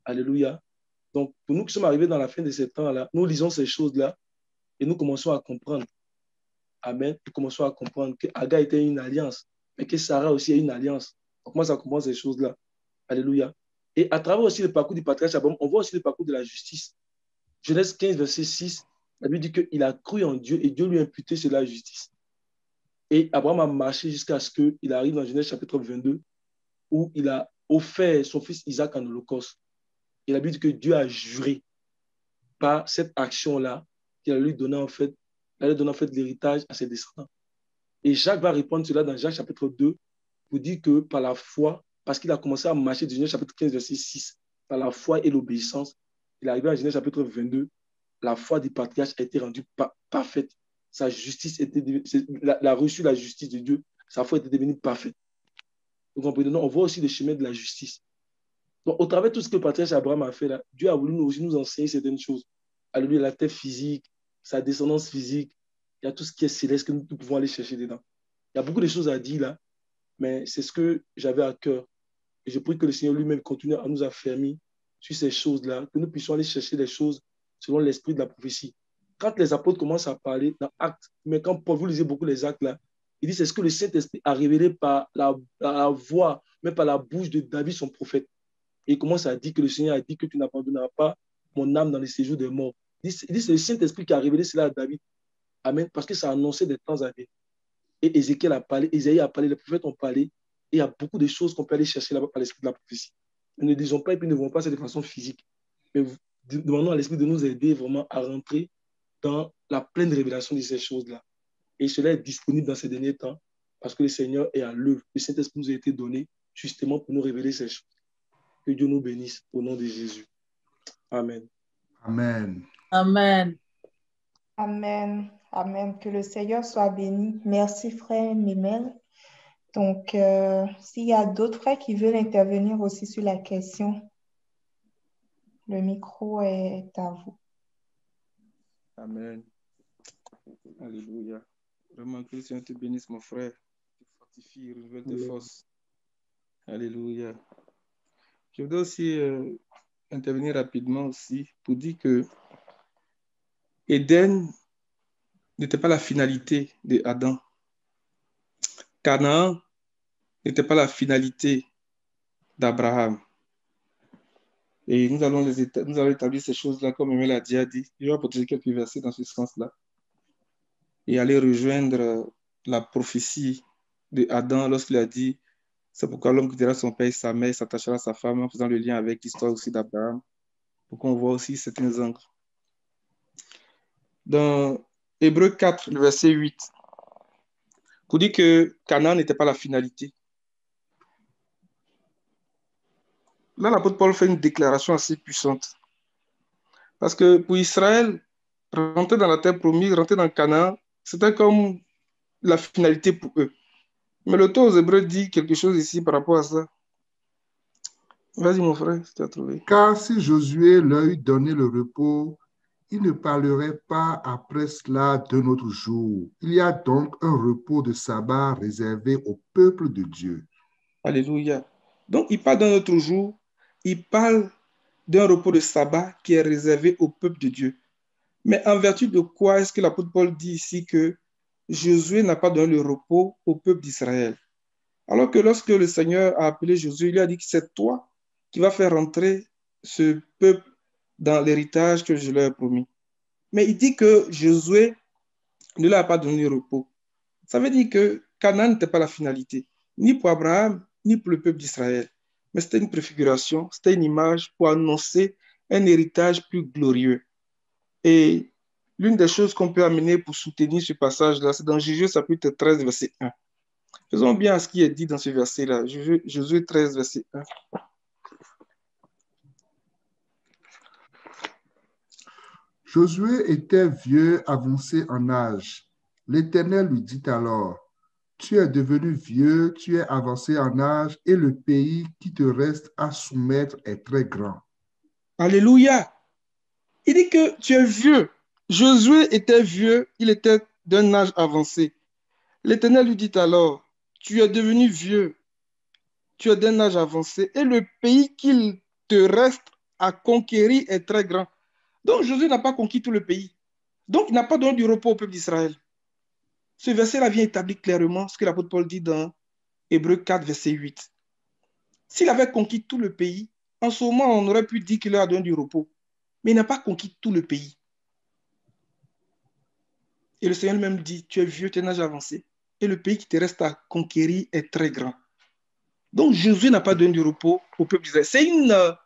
Alléluia. Donc, pour nous qui sommes arrivés dans la fin de ces temps-là, nous lisons ces choses-là et nous commençons à comprendre. Amen. Nous commençons à comprendre que Aga était une alliance, mais que Sarah aussi est une alliance. On commence à comprendre ces choses-là. Alléluia. Et à travers aussi le parcours du patriarche Abraham, on voit aussi le parcours de la justice. Genèse 15, verset 6, la Bible dit qu'il a cru en Dieu et Dieu lui a imputé sur la justice. Et Abraham a marché jusqu'à ce qu'il arrive dans Genèse chapitre 22, où il a offert son fils Isaac en holocauste. Et la Bible dit que Dieu a juré par cette action-là qu'il allait donner en fait l'héritage à ses descendants. Et Jacques va répondre cela dans Jacques chapitre 2 pour dire que par la foi, parce qu'il a commencé à marcher du Genèse chapitre 15, verset 6, par la foi et l'obéissance, il est arrivé à Genèse chapitre 22, la foi du patriarche a été rendue parfaite. Sa justice il a reçu la justice de Dieu, sa foi était devenue parfaite. Vous comprenez? On voit aussi le chemin de la justice. Donc, au travers de tout ce que le patriarche Abraham a fait, là, Dieu a voulu aussi nous enseigner certaines choses. Alléluia, la terre physique, sa descendance physique, il y a tout ce qui est céleste que nous pouvons aller chercher dedans. Il y a beaucoup de choses à dire là, mais c'est ce que j'avais à cœur. Et je prie que le Seigneur lui-même continue à nous affermir sur ces choses-là, que nous puissions aller chercher les choses selon l'esprit de la prophétie. Quand les apôtres commencent à parler dans Actes, mais quand Paul, vous lisez beaucoup les Actes là, il dit c'est ce que le Saint-Esprit a révélé par la voix, mais par la bouche de David, son prophète. Et il commence à dire que le Seigneur a dit que tu n'abandonneras pas mon âme dans les séjours des morts. Il dit c'est le Saint-Esprit qui a révélé cela à David. Amen. Parce que ça annonçait des temps à venir. Et Ézéchiel a parlé, Isaïe a parlé, les prophètes ont parlé. Et il y a beaucoup de choses qu'on peut aller chercher là-bas par l'esprit de la prophétie. Ne disons pas et puis ne voyons pas ça de façon physique. Mais demandons à l'esprit de nous aider vraiment à rentrer dans la pleine révélation de ces choses-là. Et cela est disponible dans ces derniers temps parce que le Seigneur est à l'œuvre. Le Saint-Esprit nous a été donné justement pour nous révéler ces choses. Que Dieu nous bénisse au nom de Jésus. Amen. Amen. Amen. Amen. Amen. Que le Seigneur soit béni. Merci, frère Némel. Donc, s'il y a d'autres frères qui veulent intervenir aussi sur la question, le micro est à vous. Amen. Alléluia. Vraiment que le Seigneur te bénisse, mon frère. Te fortifie, renouvelle tes forces. Alléluia. Je voudrais aussi intervenir rapidement aussi pour dire que Éden n'était pas la finalité d'Adam. Canaan n'était pas la finalité d'Abraham. Et nous allons établir ces choses-là, comme Emile a déjà dit. Je vais apporter quelques versets dans ce sens-là. Et aller rejoindre la prophétie d'Adam lorsqu'il a dit « C'est pourquoi l'homme quittera son père et sa mère, s'attachera à sa femme » en faisant le lien avec l'histoire aussi d'Abraham, pour qu'on voit aussi certains angles. Dans Hébreux 4, le verset 8, pour dire que Canaan n'était pas la finalité. Là, l'apôtre Paul fait une déclaration assez puissante. Parce que pour Israël, rentrer dans la terre promise, rentrer dans Canaan, c'était comme la finalité pour eux. Mais l'auteur aux Hébreux dit quelque chose ici par rapport à ça. Vas-y, mon frère, si tu as trouvé. Car si Josué leur eût donné le repos, il ne parlerait pas après cela d'un autre jour. Il y a donc un repos de sabbat réservé au peuple de Dieu. Alléluia. Donc, il parle d'un autre jour. Il parle d'un repos de sabbat qui est réservé au peuple de Dieu. Mais en vertu de quoi est-ce que l'apôtre Paul dit ici que Josué n'a pas donné le repos au peuple d'Israël? Alors que lorsque le Seigneur a appelé Josué, il lui a dit que c'est toi qui vas faire rentrer ce peuple dans l'héritage que je leur ai promis. Mais il dit que Josué ne leur a pas donné le repos. Ça veut dire que Canaan n'était pas la finalité, ni pour Abraham, ni pour le peuple d'Israël. Mais c'était une préfiguration, c'était une image pour annoncer un héritage plus glorieux. Et l'une des choses qu'on peut amener pour soutenir ce passage-là, c'est dans Josué chapitre 13, verset 1. Faisons bien à ce qui est dit dans ce verset-là. Josué 13, verset 1. Josué était vieux, avancé en âge. L'Éternel lui dit alors, tu es devenu vieux, tu es avancé en âge, et le pays qui te reste à soumettre est très grand. Alléluia. Il dit que tu es vieux. Josué était vieux, il était d'un âge avancé. L'Éternel lui dit alors, tu es devenu vieux, tu es d'un âge avancé, et le pays qu'il te reste à conquérir est très grand. Donc Josué n'a pas conquis tout le pays. Donc il n'a pas donné du repos au peuple d'Israël. Ce verset-là vient établir clairement ce que l'apôtre Paul dit dans Hébreux 4, verset 8. S'il avait conquis tout le pays, en ce moment, on aurait pu dire qu'il leur a donné du repos. Mais il n'a pas conquis tout le pays. Et le Seigneur même dit, tu es vieux, tu es un âge avancé, et le pays qui te reste à conquérir est très grand. Donc Josué n'a pas donné du repos au peuple d'Israël.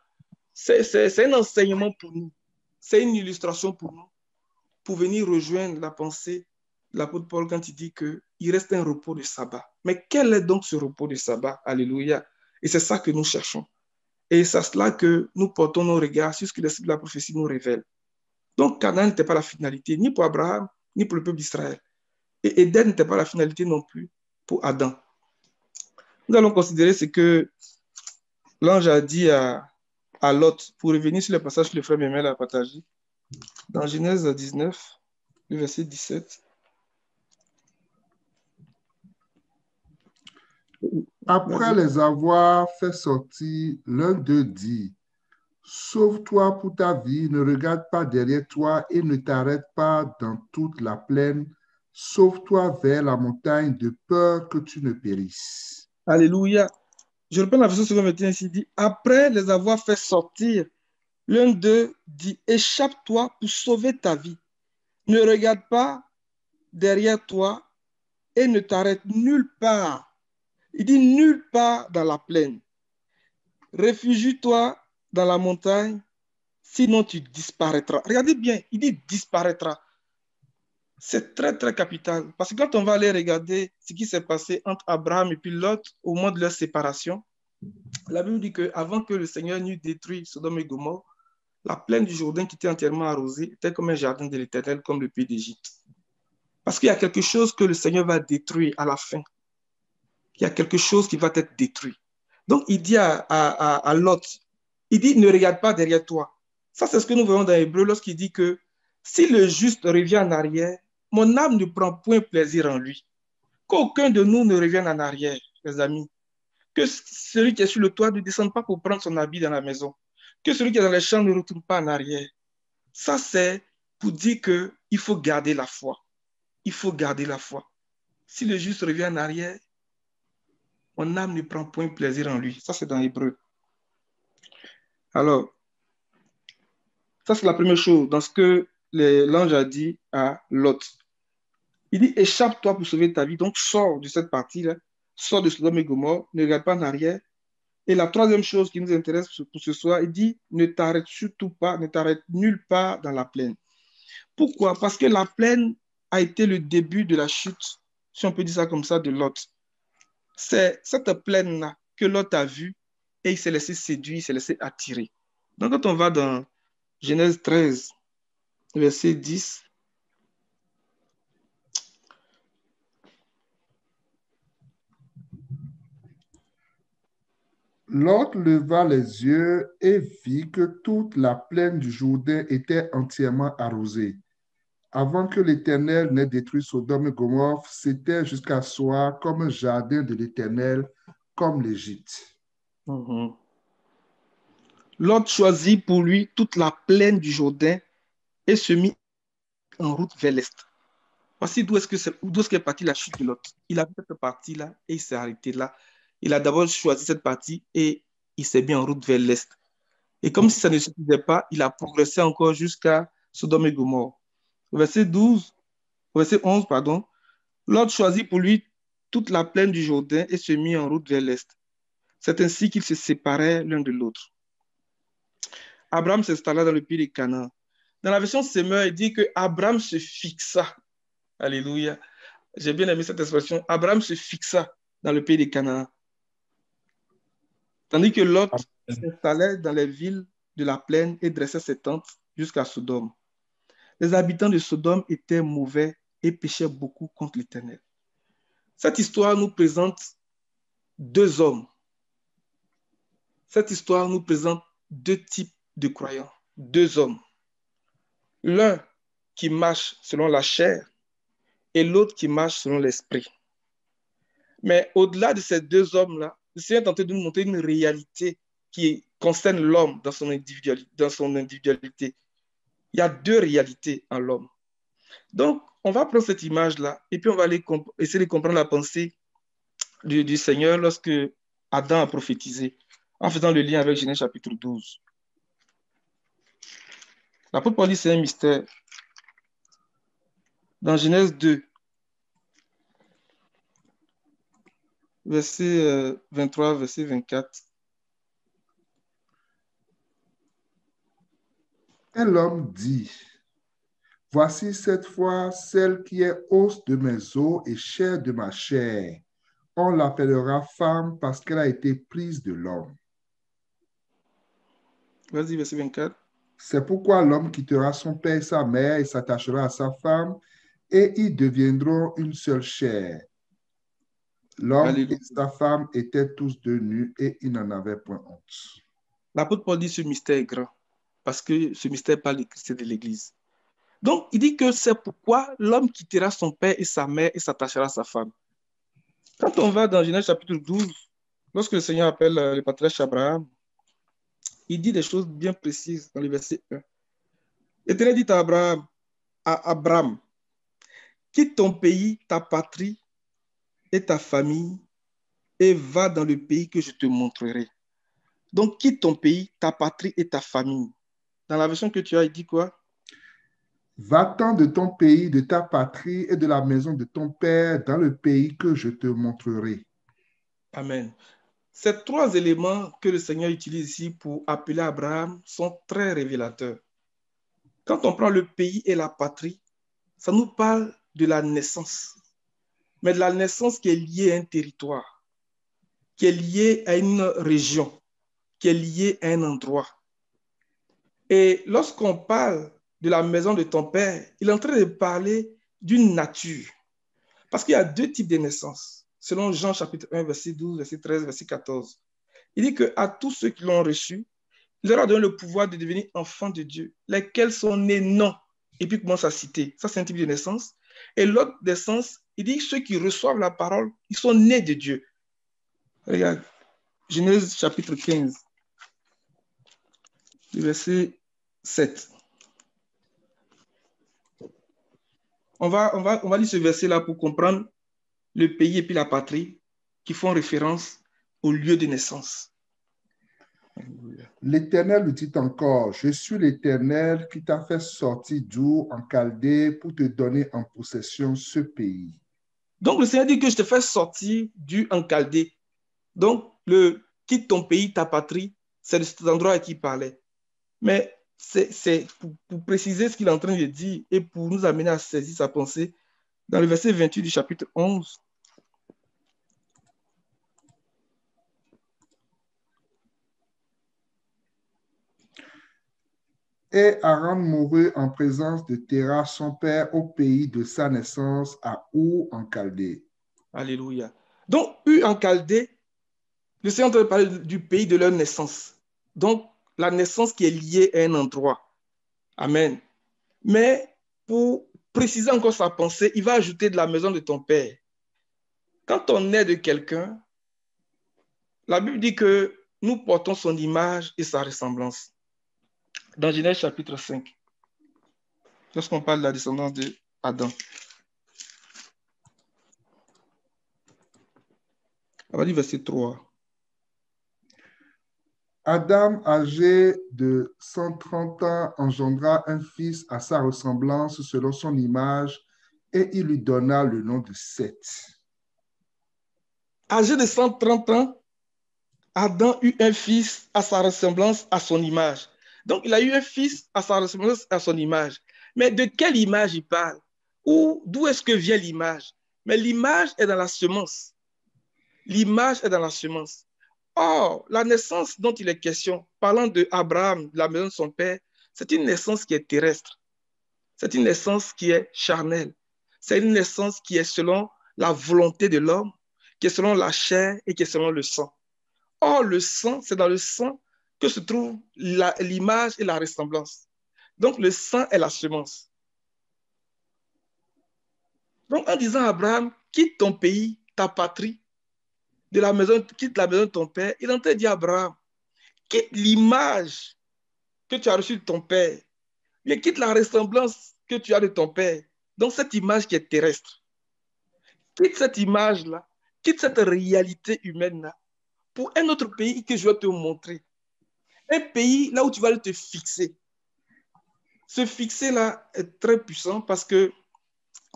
C'est un enseignement pour nous. C'est une illustration pour nous, pour venir rejoindre la pensée de l'apôtre Paul quand il dit qu'il reste un repos de sabbat. Mais quel est donc ce repos de sabbat? Alléluia. Et c'est ça que nous cherchons. Et c'est à cela que nous portons nos regards sur ce que l'esprit de la prophétie nous révèle. Donc Canaan n'était pas la finalité, ni pour Abraham, ni pour le peuple d'Israël. Et Éden n'était pas la finalité non plus pour Adam. Nous allons considérer ce que l'ange a dit à Lot, pour revenir sur le passage que le frère Memel a partagé, dans Genèse 19, le verset 17. Après les avoir fait sortir, l'un d'eux dit, sauve-toi pour ta vie, ne regarde pas derrière toi et ne t'arrête pas dans toute la plaine. Sauve-toi vers la montagne de peur que tu ne périsses. Alléluia. Je reprends la version seconde ici, dit, après les avoir fait sortir, l'un d'eux dit, échappe-toi pour sauver ta vie. Ne regarde pas derrière toi et ne t'arrête nulle part. Il dit nulle part dans la plaine. Réfugie-toi dans la montagne, sinon tu disparaîtras. Regardez bien, il dit disparaîtra. C'est très, très capital. Parce que quand on va aller regarder ce qui s'est passé entre Abraham et puis Lot au moment de leur séparation, la Bible dit qu'avant que le Seigneur n'eût détruit Sodome et Gomorrhe, la plaine du Jourdain qui était entièrement arrosée était comme un jardin de l'Éternel, comme le pays d'Égypte. Parce qu'il y a quelque chose que le Seigneur va détruire à la fin. Il y a quelque chose qui va être détruit. Donc, il dit à Lot, il dit, ne regarde pas derrière toi. Ça, c'est ce que nous voyons dans Hébreu lorsqu'il dit que si le juste revient en arrière, mon âme ne prend point plaisir en lui. Qu'aucun de nous ne revienne en arrière, les amis. Que celui qui est sur le toit ne descende pas pour prendre son habit dans la maison. Que celui qui est dans les champs ne retourne pas en arrière. Ça, c'est pour dire qu'il faut garder la foi. Il faut garder la foi. Si le juste revient en arrière, mon âme ne prend point plaisir en lui. Ça, c'est dans Hébreu. Alors, ça, c'est la première chose dans ce que l'ange a dit à Lot. Il dit, échappe-toi pour sauver ta vie. Donc, sors de cette partie-là. Sors de Sodome et Gomorrhe. Ne regarde pas en arrière. Et la troisième chose qui nous intéresse pour ce soir, il dit, ne t'arrête surtout pas, ne t'arrête nulle part dans la plaine. Pourquoi? Parce que la plaine a été le début de la chute, si on peut dire ça comme ça, de Lot. C'est cette plaine-là que Lot a vue et il s'est laissé séduire, il s'est laissé attirer. Donc, quand on va dans Genèse 13, verset 10, Lot leva les yeux et vit que toute la plaine du Jourdain était entièrement arrosée. Avant que l'Éternel n'ait détruit Sodome et Gomorrhe, c'était jusqu'à soi comme un jardin de l'Éternel, comme l'Égypte. Mhm. Lot choisit pour lui toute la plaine du Jourdain et se mit en route vers l'est. Voici d'où est qu'est partie la chute de Lot. Il a fait cette partie-là et il s'est arrêté là. Il a d'abord choisi cette partie et il s'est mis en route vers l'est. Et comme si ça ne suffisait pas, il a progressé encore jusqu'à Sodome et Gomorrhe. Verset 11, pardon. Lot choisit pour lui toute la plaine du Jourdain et se mit en route vers l'est. C'est ainsi qu'ils se séparaient l'un de l'autre. Abraham s'installa dans le pays de Canaan. Dans la version Semeur, il dit que Abraham se fixa. Alléluia. J'ai bien aimé cette expression. Abraham se fixa dans le pays de Canaan. Tandis que Lot s'installait dans les villes de la plaine et dressait ses tentes jusqu'à Sodome. Les habitants de Sodome étaient mauvais et péchaient beaucoup contre l'Éternel. Cette histoire nous présente deux hommes. Cette histoire nous présente deux types de croyants, deux hommes. L'un qui marche selon la chair et l'autre qui marche selon l'esprit. Mais au-delà de ces deux hommes-là, le Seigneur est tenté de nous montrer une réalité qui concerne l'homme dans son individualité. Il y a deux réalités en l'homme. Donc, on va prendre cette image-là et puis on va essayer de comprendre la pensée du Seigneur lorsque Adam a prophétisé, en faisant le lien avec Genèse chapitre 12. L'apôtre Paul dit c'est un mystère. Dans Genèse 2, verset 23, verset 24. Et l'homme dit, voici cette fois celle qui est os de mes os et chair de ma chair. On l'appellera femme parce qu'elle a été prise de l'homme. Vas-y, verset 24. C'est pourquoi l'homme quittera son père et sa mère et s'attachera à sa femme et ils deviendront une seule chair. L'homme Alléluia. et sa femme étaient tous deux nus et ils n'en avaient point honte. L'apôtre Paul dit ce mystère est grand parce que ce mystère parle des chrétiens de l'Église. Donc, il dit que c'est pourquoi l'homme quittera son père et sa mère et s'attachera à sa femme. Quand on va dans Genèse chapitre 12, lorsque le Seigneur appelle le patriarche Abraham, il dit des choses bien précises dans le verset 1. L'Éternel dit à Abraham, quitte ton pays, ta patrie et ta famille et va dans le pays que je te montrerai. Donc, quitte ton pays, ta patrie et ta famille. Dans la version que tu as, il dit quoi? Va-t'en de ton pays, de ta patrie et de la maison de ton père dans le pays que je te montrerai. Amen. Ces trois éléments que le Seigneur utilise ici pour appeler Abraham sont très révélateurs. Quand on prend le pays et la patrie, ça nous parle de la naissance, mais de la naissance qui est liée à un territoire, qui est liée à une région, qui est liée à un endroit. Et lorsqu'on parle de la maison de ton père, il est en train de parler d'une nature. Parce qu'il y a deux types de naissance. Selon Jean chapitre 1, verset 12, verset 13, verset 14. Il dit qu'à tous ceux qui l'ont reçu, il leur a donné le pouvoir de devenir enfants de Dieu, lesquels sont nés non. Et puis il commence à citer. Ça, c'est un type de naissance. Et l'autre naissance, il dit que ceux qui reçoivent la parole, ils sont nés de Dieu. Regarde, Genèse chapitre 15, verset 7. On va lire ce verset-là pour comprendre le pays et puis la patrie qui font référence au lieu de naissance. L'Éternel lui dit encore, je suis l'Éternel qui t'a fait sortir d'Our en Chaldée pour te donner en possession ce pays. Donc le Seigneur dit que je te fais sortir d'Our en Chaldée. Donc le quitte ton pays, ta patrie, c'est de cet endroit à qui il parlait. Mais c'est pour préciser ce qu'il est en train de dire et pour nous amener à saisir sa pensée, dans le verset 28 du chapitre 11, Et Aram mourut en présence de Téra, son père, au pays de sa naissance, à Our en Chaldée. alléluia. Donc, Ur en Chaldée, Le Seigneur est en train de parler du pays de leur naissance. Donc, la naissance qui est liée à un endroit. Amen. Mais pour préciser encore sa pensée, il va ajouter de la maison de ton père. Quand on est de quelqu'un, la Bible dit que nous portons son image et sa ressemblance. Dans Genèse chapitre 5, lorsqu'on parle de la descendance d'Adam. On va dire verset 3. Adam, âgé de 130 ans, engendra un fils à sa ressemblance selon son image, et il lui donna le nom de Seth. Âgé de 130 ans, Adam eut un fils à sa ressemblance, à son image. Donc, il a eu un fils à sa ressemblance, à son image. Mais de quelle image il parle? Ou d'où est-ce que vient l'image? Mais l'image est dans la semence. L'image est dans la semence. Or, la naissance dont il est question, parlant de Abraham, de la maison de son père, c'est une naissance qui est terrestre. C'est une naissance qui est charnelle. C'est une naissance qui est selon la volonté de l'homme, qui est selon la chair et qui est selon le sang. Or, le sang, c'est dans le sang que se trouve l'image et la ressemblance. Donc, le sang est la semence. Donc, en disant à Abraham, quitte ton pays, ta patrie, quitte la maison de ton père, il est en train de dire à Abraham, quitte l'image que tu as reçue de ton père, mais quitte la ressemblance que tu as de ton père. Donc, cette image qui est terrestre. Quitte cette image-là, quitte cette réalité humaine-là, pour un autre pays que je vais te montrer. Un pays là où tu vas te fixer. Ce fixer-là est très puissant parce que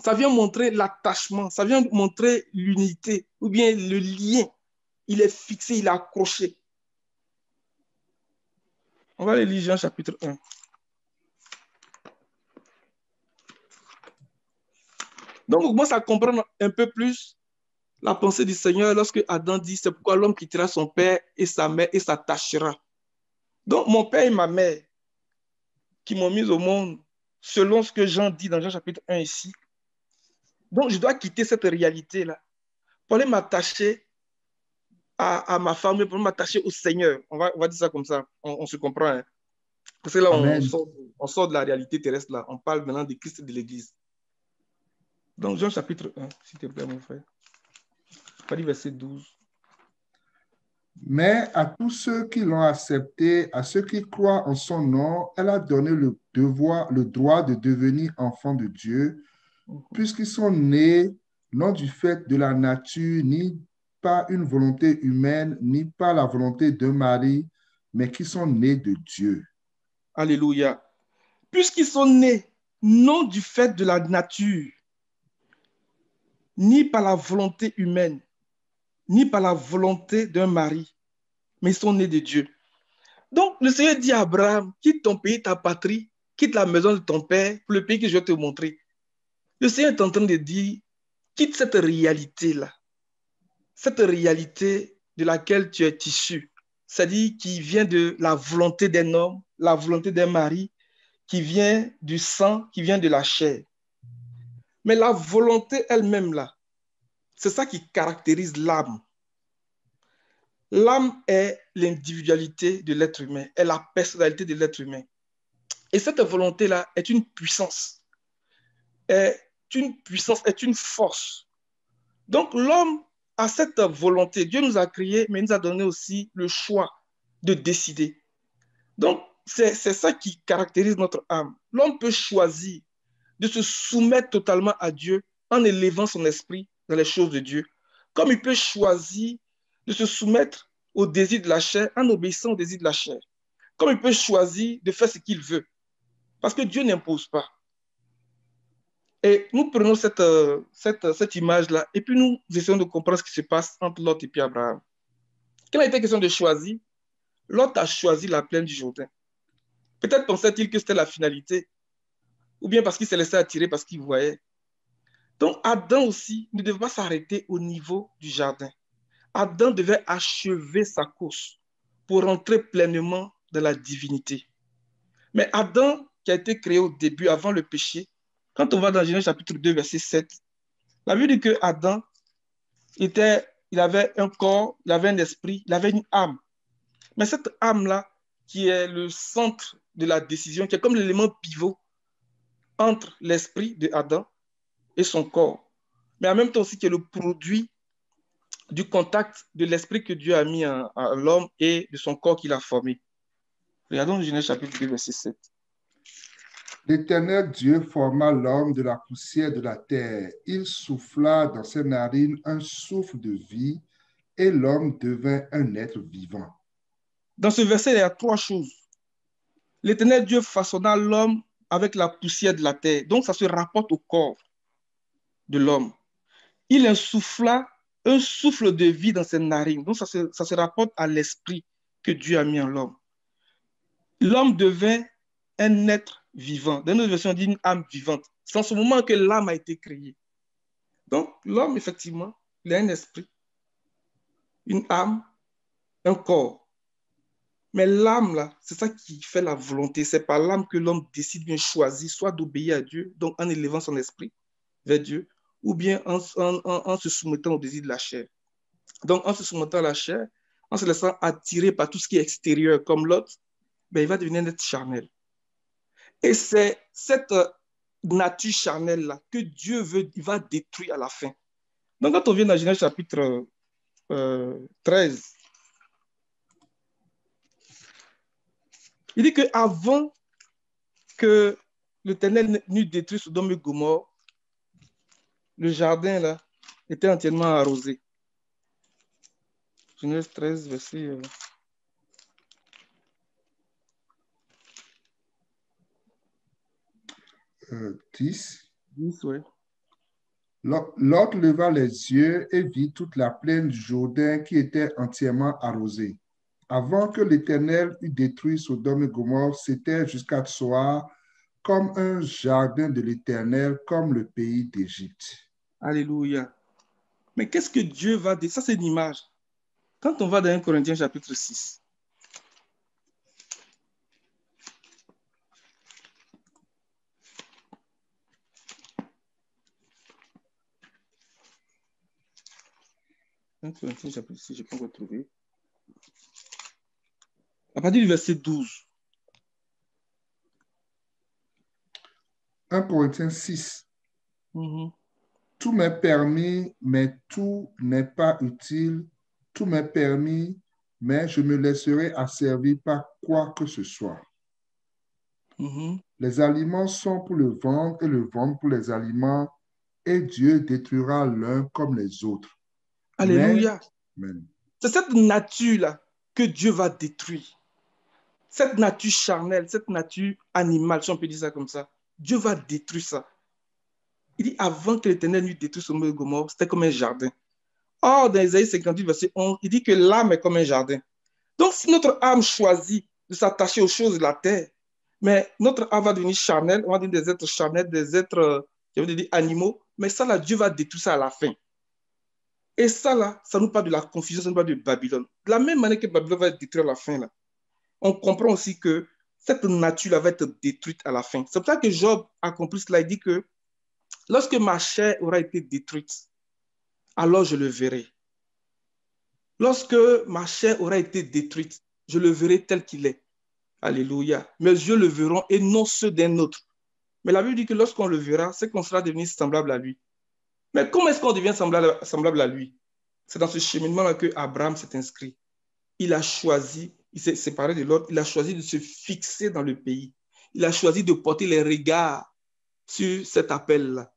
ça vient montrer l'attachement, ça vient montrer l'unité ou bien le lien. Il est fixé, il est accroché. On va aller lire Jean chapitre 1. Donc, on commence à comprendre un peu plus la pensée du Seigneur lorsque Adam dit, c'est pourquoi l'homme quittera son père et sa mère et s'attachera. Donc, mon père et ma mère qui m'ont mis au monde, selon ce que Jean dit dans Jean chapitre 1 ici. Donc, je dois quitter cette réalité-là pour aller m'attacher à ma femme, pour m'attacher au Seigneur. On va dire ça comme ça, on se comprend. Hein? Parce que là, on sort de la réalité terrestre, là. On parle maintenant de Christ et de l'Église. Donc, Jean chapitre 1, s'il te plaît, mon frère. On va dire verset 12. Mais à tous ceux qui l'ont accepté, à ceux qui croient en son nom, elle a donné le droit de devenir enfants de Dieu, puisqu'ils sont nés non du fait de la nature, ni par une volonté humaine, ni par la volonté d'un mari, mais qui sont nés de Dieu. Alléluia. Puisqu'ils sont nés non du fait de la nature, ni par la volonté humaine, ni par la volonté d'un mari, mais ils sont nés de Dieu. Donc, le Seigneur dit à Abraham, quitte ton pays, ta patrie, quitte la maison de ton père pour le pays que je vais te montrer. Le Seigneur est en train de dire, quitte cette réalité-là, cette réalité de laquelle tu es issu, c'est-à-dire qui vient de la volonté d'un homme, la volonté d'un mari, qui vient du sang, qui vient de la chair. Mais la volonté elle-même, là, c'est ça qui caractérise l'âme. L'âme est l'individualité de l'être humain, est la personnalité de l'être humain. Et cette volonté-là est une puissance, est une force. Donc l'homme a cette volonté. Dieu nous a créés, mais il nous a donné aussi le choix de décider. Donc c'est ça qui caractérise notre âme. L'homme peut choisir de se soumettre totalement à Dieu en élevant son esprit dans les choses de Dieu, comme il peut choisir de se soumettre au désir de la chair en obéissant au désir de la chair, comme il peut choisir de faire ce qu'il veut, parce que Dieu n'impose pas. Et nous prenons cette image-là et puis nous essayons de comprendre ce qui se passe entre Lot et puis Abraham. Quand il était question de choisir, Lot a choisi la plaine du Jourdain. Peut-être pensait-il que c'était la finalité, ou bien parce qu'il s'est laissé attirer parce qu'il voyait. Donc Adam aussi ne devait pas s'arrêter au niveau du jardin. Adam devait achever sa course pour rentrer pleinement dans la divinité. Mais Adam, qui a été créé au début, avant le péché, quand on va dans Genèse chapitre 2, verset 7, la Bible dit que Adam était il avait un corps, il avait un esprit, il avait une âme. Mais cette âme-là, qui est le centre de la décision, qui est comme l'élément pivot entre l'esprit de Adam et son corps, mais en même temps aussi qui est le produit du contact de l'esprit que Dieu a mis à l'homme et de son corps qu'il a formé. Regardons Genèse chapitre 2, verset 7. L'Éternel Dieu forma l'homme de la poussière de la terre. Il souffla dans ses narines un souffle de vie et l'homme devint un être vivant. Dans ce verset, il y a trois choses. L'Éternel Dieu façonna l'homme avec la poussière de la terre. Donc, ça se rapporte au corps de l'homme. Il insuffla un souffle de vie dans ses narines. Donc, ça se rapporte à l'esprit que Dieu a mis en l'homme. L'homme devint un être vivant. Dans notre version, on dit une âme vivante. C'est en ce moment que l'âme a été créée. Donc, l'homme, effectivement, il a un esprit, une âme, un corps. Mais l'âme, là, c'est ça qui fait la volonté. C'est par l'âme que l'homme décide bien choisir, soit d'obéir à Dieu, donc en élevant son esprit vers Dieu, ou bien en se soumettant au désir de la chair. Donc, en se soumettant à la chair, en se laissant attirer par tout ce qui est extérieur, comme l'autre, ben, il va devenir un être charnel. Et c'est cette nature charnelle-là que Dieu veut, il va détruire à la fin. Donc, quand on vient dans Genèse chapitre 13, il dit qu'avant que l'Éternel n'eût détruit Sodome et Gomorrhe, le jardin là était entièrement arrosé. Genèse 13, verset 10. 10, ouais. Lot leva les yeux et vit toute la plaine du Jourdain qui était entièrement arrosée. Avant que l'Éternel eût détruit Sodome et Gomorrhe, c'était jusqu'à Tsoar comme un jardin de l'Éternel, comme le pays d'Égypte. Alléluia. Mais qu'est-ce que Dieu va dire? Ça, c'est une image. Quand on va dans 1 Corinthiens chapitre 6, je n'ai pas encore trouvé. À partir du verset 12. 1 Corinthiens 6. Tout m'est permis, mais tout n'est pas utile. Tout m'est permis, mais je me laisserai asservir par quoi que ce soit. Les aliments sont pour le ventre et le ventre pour les aliments, et Dieu détruira l'un comme les autres. Alléluia. Mais, c'est cette nature-là que Dieu va détruire. Cette nature charnelle, cette nature animale, si on peut dire ça comme ça. Dieu va détruire ça. Il dit, avant que l'Éternel n'eût détruit Sodome et Gomorrhe, c'était comme un jardin. Or, dans Isaïe 58, verset 11, il dit que l'âme est comme un jardin. Donc, si notre âme choisit de s'attacher aux choses de la terre, mais notre âme va devenir charnelle, on va devenir des êtres charnels, des êtres, j'avais dit animaux, mais ça, là, Dieu va détruire ça à la fin. Et ça, là, ça nous parle de la confusion, ça nous parle de Babylone. De la même manière que Babylone va être détruite à la fin, là, on comprend aussi que cette nature-là va être détruite à la fin. C'est pour ça que Job a compris cela. Il dit que lorsque ma chair aura été détruite, alors je le verrai. Lorsque ma chair aura été détruite, je le verrai tel qu'il est. Alléluia. Mes yeux le verront et non ceux d'un autre. Mais la Bible dit que lorsqu'on le verra, c'est qu'on sera devenu semblable à lui. Mais comment est-ce qu'on devient semblable à lui? C'est dans ce cheminement-là que Abraham s'est inscrit. Il a choisi, il s'est séparé de l'autre, il a choisi de se fixer dans le pays. Il a choisi de porter les regards sur cet appel-là.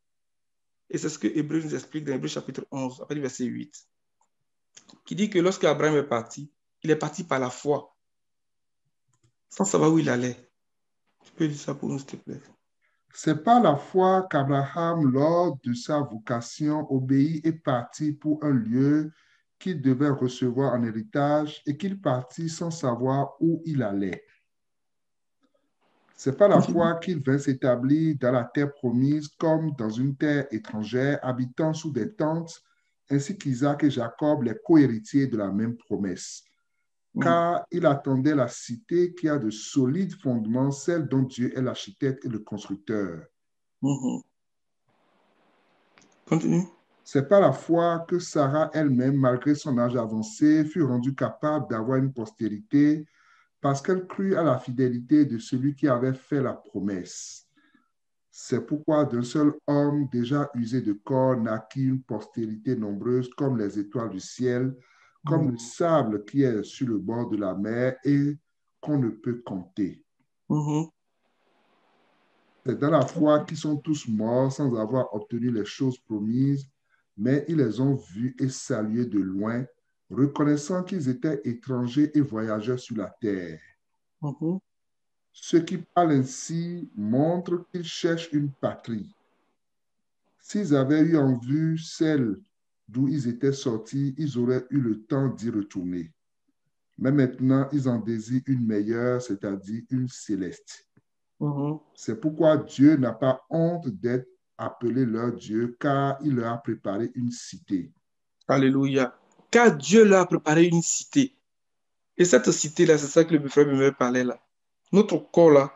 Et c'est ce que Hébreu nous explique dans Hébreu chapitre 11, après le verset 8, qui dit que lorsque Abraham est parti, il est parti par la foi, sans savoir où il allait. Tu peux dire ça pour nous, s'il te plaît? C'est par la foi qu'Abraham, lors de sa vocation, obéit et partit pour un lieu qu'il devait recevoir en héritage et qu'il partit sans savoir où il allait. C'est par la foi qu'il vint s'établir dans la terre promise comme dans une terre étrangère, habitant sous des tentes, ainsi qu'Isaac et Jacob, les co-héritiers de la même promesse. Car il attendait la cité qui a de solides fondements, celle dont Dieu est l'architecte et le constructeur. Continue. C'est par la foi que Sarah elle-même, malgré son âge avancé, fut rendue capable d'avoir une postérité parce qu'elle crut à la fidélité de celui qui avait fait la promesse. C'est pourquoi d'un seul homme déjà usé de corps naquit une postérité nombreuse comme les étoiles du ciel, comme le sable qui est sur le bord de la mer et qu'on ne peut compter. C'est dans la foi qu'ils sont tous morts sans avoir obtenu les choses promises, mais ils les ont vus et salués de loin, reconnaissant qu'ils étaient étrangers et voyageurs sur la terre. Ceux qui parlent ainsi montrent qu'ils cherchent une patrie. S'ils avaient eu en vue celle d'où ils étaient sortis, ils auraient eu le temps d'y retourner. Mais maintenant, ils en désirent une meilleure, c'est-à-dire une céleste. C'est pourquoi Dieu n'a pas honte d'être appelé leur Dieu, car il leur a préparé une cité. Alléluia. Car Dieu leur a préparé une cité. Et cette cité-là, c'est ça que le frère me parlait là. Notre corps-là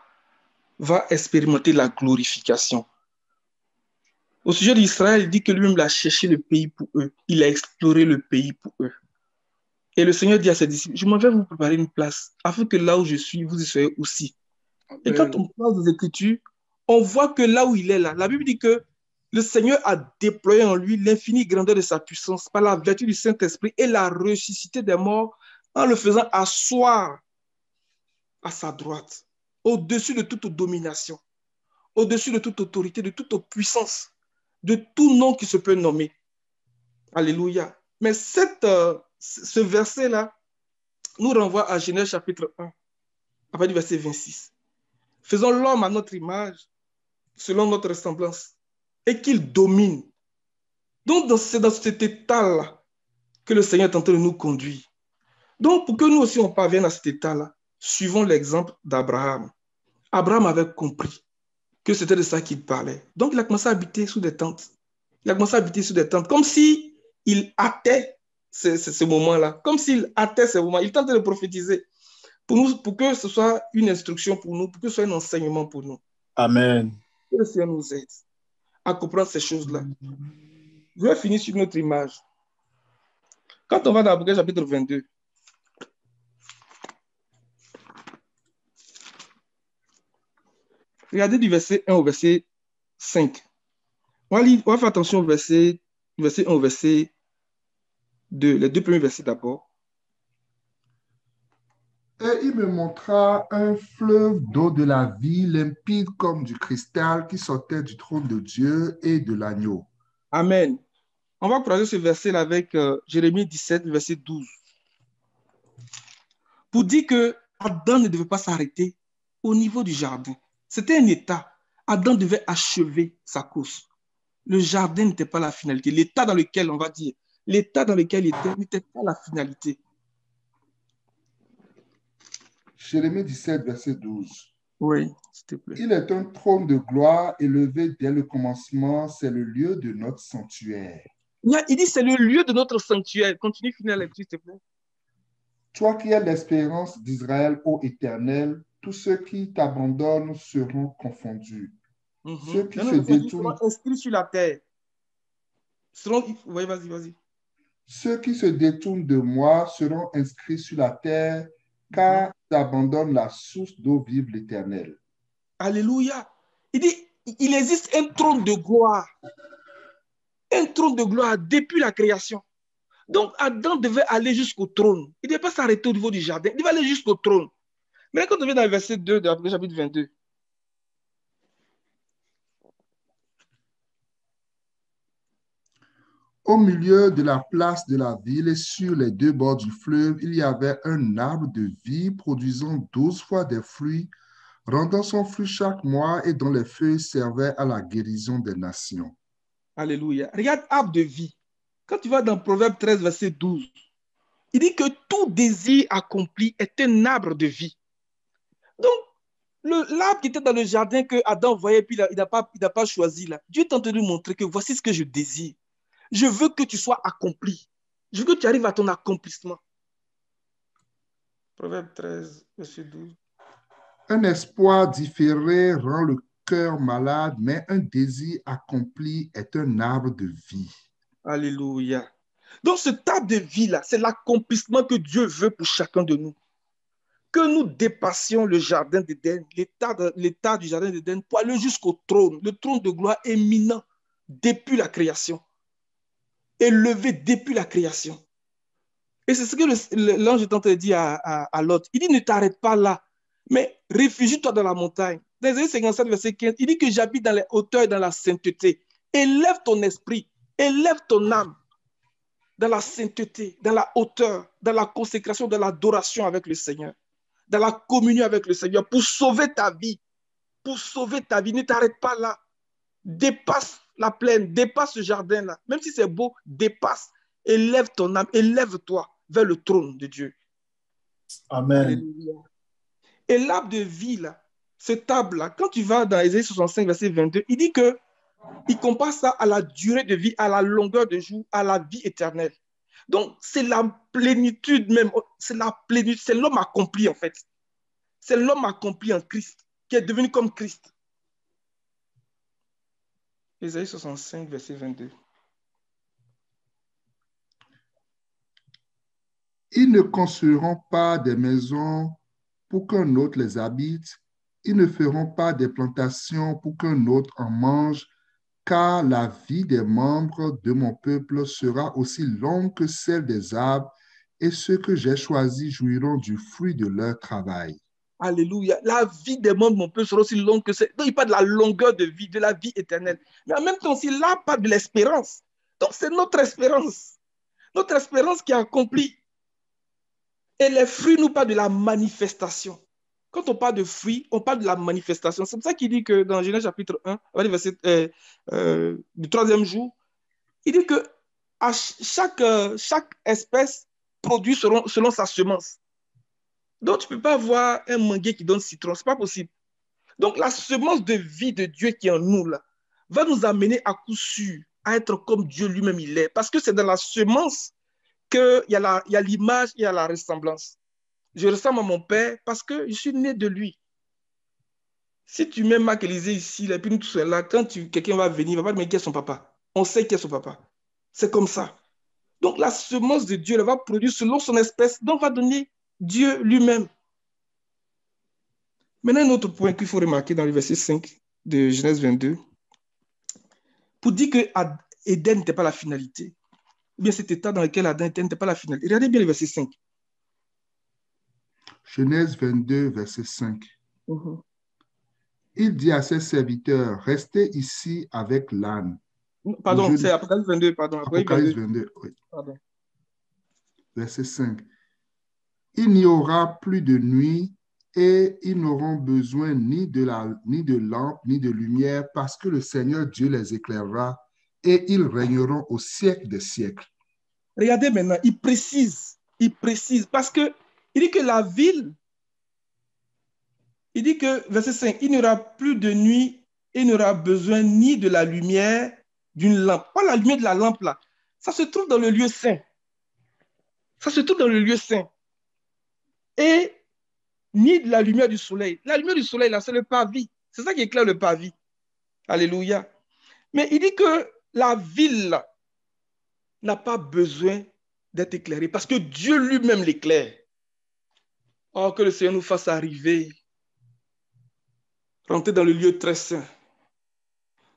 va expérimenter la glorification. Au sujet d'Israël, il dit que lui-même a cherché le pays pour eux. Il a exploré le pays pour eux. Et le Seigneur dit à ses disciples, je m'en vais vous préparer une place, afin que là où je suis, vous y soyez aussi. Amen. Et quand on parle des Écritures, on voit que là où il est là, la Bible dit que le Seigneur a déployé en lui l'infinie grandeur de sa puissance par la vertu du Saint-Esprit et l'a ressuscité des morts en le faisant asseoir à sa droite, au-dessus de toute domination, au-dessus de toute autorité, de toute puissance, de tout nom qui se peut nommer. Alléluia. Mais ce verset-là nous renvoie à Genèse chapitre 1, à partir du verset 26. Faisons l'homme à notre image, selon notre ressemblance, et qu'il domine. Donc, c'est dans cet état-là que le Seigneur est en train de nous conduire. Donc, pour que nous aussi, on parvienne à cet état-là, suivons l'exemple d'Abraham. Abraham avait compris que c'était de ça qu'il parlait. Donc, il a commencé à habiter sous des tentes. Il a commencé à habiter sous des tentes, comme s'il hâtait ce moment-là, comme s'il hâtait ce moment. Il tentait de prophétiser pour nous, pour que ce soit une instruction pour nous, pour que ce soit un enseignement pour nous. Amen. Que le Seigneur nous aide à comprendre ces choses-là. Je vais finir sur notre image. Quand on va dans Apocalypse chapitre 22, regardez du verset 1 au verset 5. On va faire attention au verset 1 au verset 2, les deux premiers versets d'abord. Et il me montra un fleuve d'eau de la vie, limpide comme du cristal, qui sortait du trône de Dieu et de l'agneau. Amen. On va croiser ce verset-là avec Jérémie 17, verset 12. Pour dire que Adam ne devait pas s'arrêter au niveau du jardin. C'était un état. Adam devait achever sa course. Le jardin n'était pas la finalité. L'état dans lequel, on va dire, l'état dans lequel il était n'était pas la finalité. Jérémie 17, verset 12. Oui, s'il te plaît. Il est un trône de gloire élevé dès le commencement. C'est le lieu de notre sanctuaire. Il dit c'est le lieu de notre sanctuaire. Continue, finis la lecture, s'il te plaît. Toi qui es l'espérance d'Israël, ô Éternel, tous ceux qui t'abandonnent seront confondus. Ceux qui se détournent... seront inscrits sur la terre. Oui, vas-y. Ceux qui se détournent de moi seront inscrits sur la terre, car ils abandonnent la source d'eau vive, l'Éternel. Alléluia. Il dit, il existe un trône de gloire. Un trône de gloire depuis la création. Donc, Adam devait aller jusqu'au trône. Il ne devait pas s'arrêter au niveau du jardin. Il devait aller jusqu'au trône. Mais quand on vient dans le verset 2 de l'Apocalypse chapitre 22, au milieu de la place de la ville et sur les deux bords du fleuve, il y avait un arbre de vie produisant 12 fois des fruits, rendant son fruit chaque mois et dont les feuilles servaient à la guérison des nations. Alléluia. Regarde, arbre de vie. Quand tu vas dans Proverbe 13, verset 12, il dit que tout désir accompli est un arbre de vie. Donc, l'arbre qui était dans le jardin que Adam voyait, puis il n'a pas choisi là. Dieu est en train de montrer que voici ce que je désire. Je veux que tu sois accompli. Je veux que tu arrives à ton accomplissement. Proverbe 13, verset 12. Un espoir différé rend le cœur malade, mais un désir accompli est un arbre de vie. Alléluia. Donc, ce table de vie-là, c'est l'accomplissement que Dieu veut pour chacun de nous. Que nous dépassions le jardin d'Éden, l'état du jardin d'Éden, pour aller jusqu'au trône, le trône de gloire éminent depuis la création, élevé depuis la création. Et c'est ce que l'ange est en train de dire à Lot. Il dit, ne t'arrête pas là, mais réfugie-toi dans la montagne. Dans Ésaïe 57, verset 15, il dit que j'habite dans les hauteurs et dans la sainteté. Élève ton esprit, élève ton âme dans la sainteté, dans la hauteur, dans la consécration, dans l'adoration avec le Seigneur, dans la communion avec le Seigneur, pour sauver ta vie. Pour sauver ta vie, ne t'arrête pas là. Dépasse la plaine, dépasse ce jardin-là. Même si c'est beau, dépasse. Élève ton âme, élève-toi vers le trône de Dieu. Amen. Alléluia. Et l'arbre de vie, là, ce table-là, quand tu vas dans Ésaïe 65, verset 22, il dit que il compare ça à la durée de vie, à la longueur de jour, à la vie éternelle. Donc, c'est la plénitude même, c'est la plénitude, c'est l'homme accompli en fait. C'est l'homme accompli en Christ, qui est devenu comme Christ. Ésaïe 65, verset 22. Ils ne construiront pas des maisons pour qu'un autre les habite. Ils ne feront pas des plantations pour qu'un autre en mange, car la vie des membres de mon peuple sera aussi longue que celle des arbres, et ceux que j'ai choisis jouiront du fruit de leur travail. Alléluia. La vie des membres de mon peuple sera aussi longue que celle. Donc, il parle de la longueur de vie, de la vie éternelle. Mais en même temps, il là parle de l'espérance. Donc, c'est notre espérance. Notre espérance qui est accomplie. Et les fruits nous parlent de la manifestation. Quand on parle de fruits, on parle de la manifestation. C'est pour ça qu'il dit que dans Genèse chapitre 1, verset, du 3e jour, il dit que à chaque espèce produit selon sa semence. Donc, tu ne peux pas avoir un manguier qui donne citron. Ce n'est pas possible. Donc, la semence de vie de Dieu qui est en nous, là, va nous amener à coup sûr à être comme Dieu lui-même il est. Parce que c'est dans la semence qu'il y a l'image, il y a la ressemblance. Je ressemble à mon père parce que je suis né de lui. Si tu mets Marc Élisée ici, et puis nous tous là, quand quelqu'un va venir, il ne va pas dire qui est son papa. On sait qui est son papa. C'est comme ça. Donc la semence de Dieu, elle va produire selon son espèce, donc va donner Dieu lui-même. Maintenant, un autre point qu'il faut remarquer dans le verset 5 de Genèse 22, pour dire que Éden n'était pas la finalité, ou bien cet état dans lequel Adam était n'était pas la finalité. Regardez bien le verset 5. Genèse 22, verset 5. Il dit à ses serviteurs, restez ici avec l'âne. Pardon, c'est Apocalypse 22, pardon. Apocalypse 22, oui. Pardon. Verset 5. Il n'y aura plus de nuit et ils n'auront besoin ni de lampe, ni de lumière, parce que le Seigneur Dieu les éclairera et ils régneront au siècle des siècles. Regardez maintenant, il précise, parce que il dit que la ville, il dit que, verset 5, il n'y aura plus de nuit et il n'aura besoin ni de la lumière d'une lampe. Pas la lumière de la lampe là, ça se trouve dans le lieu saint. Ça se trouve dans le lieu saint. Et ni de la lumière du soleil. La lumière du soleil là, c'est le parvis. C'est ça qui éclaire le parvis. Alléluia. Mais il dit que la ville n'a pas besoin d'être éclairée parce que Dieu lui-même l'éclaire. Oh, que le Seigneur nous fasse arriver, rentrer dans le lieu très saint.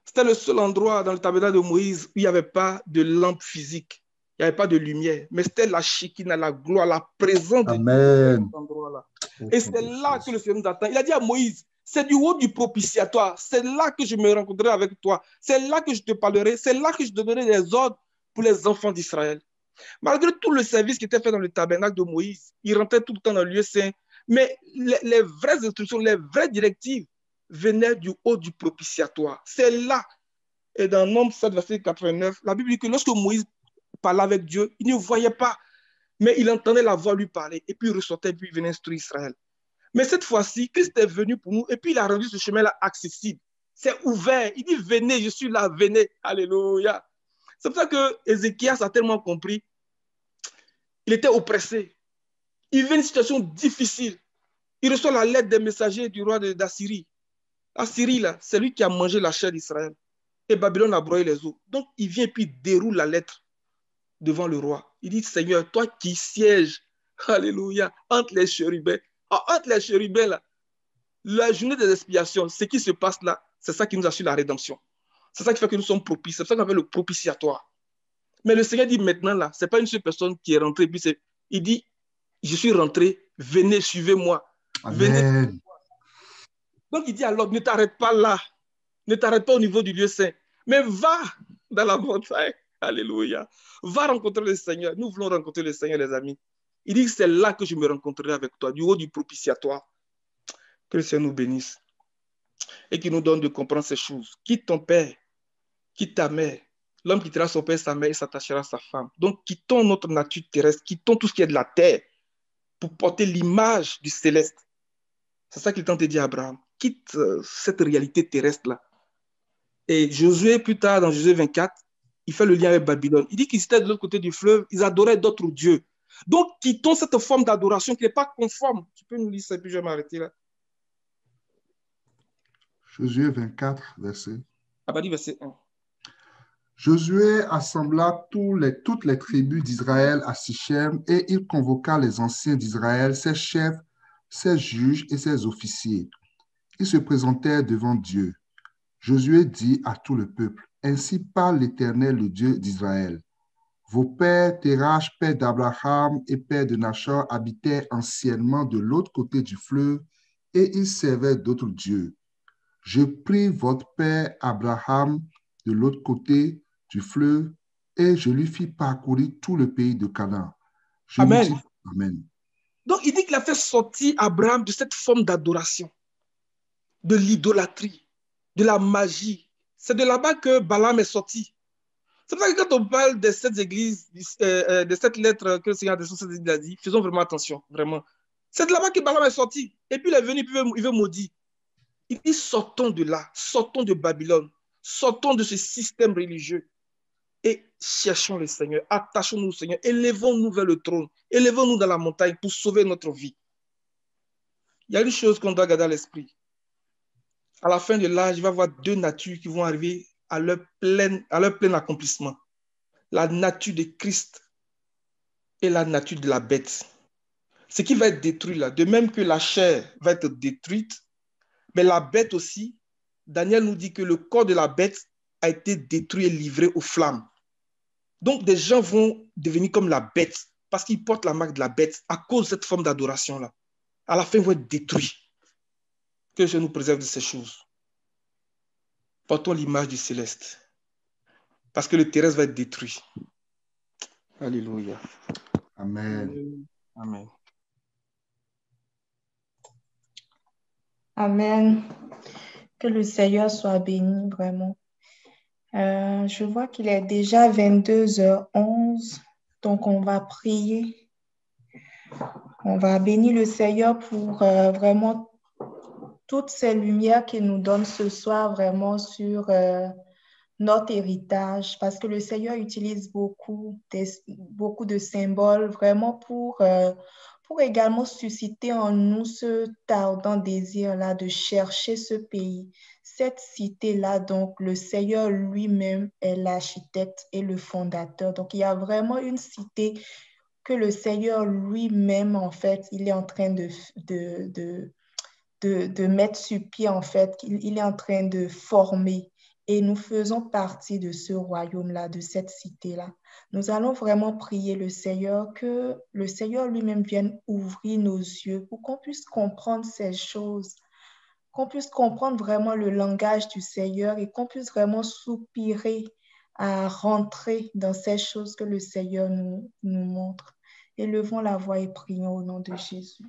C'était le seul endroit dans le tabernacle de Moïse où il n'y avait pas de lampe physique, il n'y avait pas de lumière, mais c'était la Shekinah, la gloire, la présence de Dieu dans cet endroit-là. Et c'est là que le Seigneur nous attend. Il a dit à Moïse, c'est du haut du propitiatoire, c'est là que je me rencontrerai avec toi, c'est là que je te parlerai, c'est là que je te donnerai des ordres pour les enfants d'Israël. Malgré tout le service qui était fait dans le tabernacle de Moïse, il rentrait tout le temps dans le lieu saint, mais les vraies instructions, les vraies directives venaient du haut du propitiatoire. C'est là. Et dans Nombre 7, verset 89, la Bible dit que lorsque Moïse parlait avec Dieu, il ne voyait pas, mais il entendait la voix lui parler, et puis il ressortait, et puis il venait instruire Israël. Mais cette fois-ci, Christ est venu pour nous, et puis il a rendu ce chemin-là accessible. C'est ouvert. Il dit, venez, je suis là, venez. Alléluia. C'est pour ça que Ézéchias a tellement compris. Il était oppressé. Il vit une situation difficile. Il reçoit la lettre des messagers du roi d'Assyrie. Assyrie, là, c'est lui qui a mangé la chair d'Israël. Et Babylone a broyé les eaux. Donc, il vient et puis il déroule la lettre devant le roi. Il dit, Seigneur, toi qui sièges, alléluia, entre les chérubins, entre les chérubins, là, la journée des expiations, ce qui se passe là, c'est ça qui nous assure la rédemption. C'est ça qui fait que nous sommes propices. C'est ça qu'on appelle le propitiatoire. Mais le Seigneur dit maintenant, là, ce n'est pas une seule personne qui est rentrée. Puis il dit, je suis rentré, venez, suivez-moi. Venez. Donc il dit alors, ne t'arrête pas là. Ne t'arrête pas au niveau du lieu saint. Mais va dans la montagne. Alléluia. Va rencontrer le Seigneur. Nous voulons rencontrer le Seigneur, les amis. Il dit que c'est là que je me rencontrerai avec toi, du haut du propitiatoire. Que le Seigneur nous bénisse et qu'il nous donne de comprendre ces choses. Quitte ton père, quitte ta mère. L'homme quittera son père, sa mère et s'attachera à sa femme. Donc, quittons notre nature terrestre, quittons tout ce qui est de la terre pour porter l'image du céleste. C'est ça qu'il tente de dire à Abraham. Quitte cette réalité terrestre-là. Et Josué, plus tard, dans Josué 24, il fait le lien avec Babylone. Il dit qu'ils étaient de l'autre côté du fleuve, ils adoraient d'autres dieux. Donc, quittons cette forme d'adoration qui n'est pas conforme. Tu peux nous lire ça, puis je vais m'arrêter là. Josué 24, verset. Verset 1. Josué assembla toutes les tribus d'Israël à Sichem et il convoqua les anciens d'Israël, ses chefs, ses juges et ses officiers. Ils se présentèrent devant Dieu. Josué dit à tout le peuple, « Ainsi parle l'Éternel, le Dieu d'Israël. Vos pères, Terach, père d'Abraham et père de Nachor, habitaient anciennement de l'autre côté du fleuve et ils servaient d'autres dieux. Je pris votre père Abraham de l'autre côté du fleuve et je lui fis parcourir tout le pays de Canaan. Amen. Amen. Donc, il dit qu'il a fait sortir Abraham de cette forme d'adoration, de l'idolâtrie, de la magie. C'est de là-bas que Balaam est sorti. C'est pour ça que quand on parle de cette église, de cette lettre que le Seigneur a dit, faisons vraiment attention, vraiment. C'est de là-bas que Balaam est sorti. Et puis il est venu, puis il veut maudire. Il dit, sortons de là, sortons de Babylone, sortons de ce système religieux et cherchons le Seigneur, attachons-nous au Seigneur, élevons-nous vers le trône, élevons-nous dans la montagne pour sauver notre vie. Il y a une chose qu'on doit garder à l'esprit. À la fin de l'âge, il va y avoir deux natures qui vont arriver à leur plein accomplissement. La nature de Christ et la nature de la bête. Ce qui va être détruit là, de même que la chair va être détruite, mais la bête aussi, Daniel nous dit que le corps de la bête a été détruit et livré aux flammes. Donc des gens vont devenir comme la bête parce qu'ils portent la marque de la bête à cause de cette forme d'adoration-là. À la fin, ils vont être détruits. Que Dieu nous préserve de ces choses. Portons l'image du céleste. Parce que le terrestre va être détruit. Alléluia. Amen. Amen. Amen. Que le Seigneur soit béni, vraiment. Je vois qu'il est déjà 22h11, donc on va prier. On va bénir le Seigneur pour vraiment toutes ces lumières qu'il nous donne ce soir, vraiment sur notre héritage, parce que le Seigneur utilise beaucoup de symboles vraiment pour également susciter en nous ce tardant désir-là de chercher ce pays, cette cité-là. Donc, le Seigneur lui-même est l'architecte et le fondateur. Donc, il y a vraiment une cité que le Seigneur lui-même, en fait, il est en train de mettre sur pied, en fait, il est en train de former. Et nous faisons partie de ce royaume-là, de cette cité-là. Nous allons vraiment prier le Seigneur, que le Seigneur lui-même vienne ouvrir nos yeux pour qu'on puisse comprendre ces choses, qu'on puisse comprendre vraiment le langage du Seigneur et qu'on puisse vraiment soupirer à rentrer dans ces choses que le Seigneur nous montre. Élevons la voix et prions au nom de Jésus.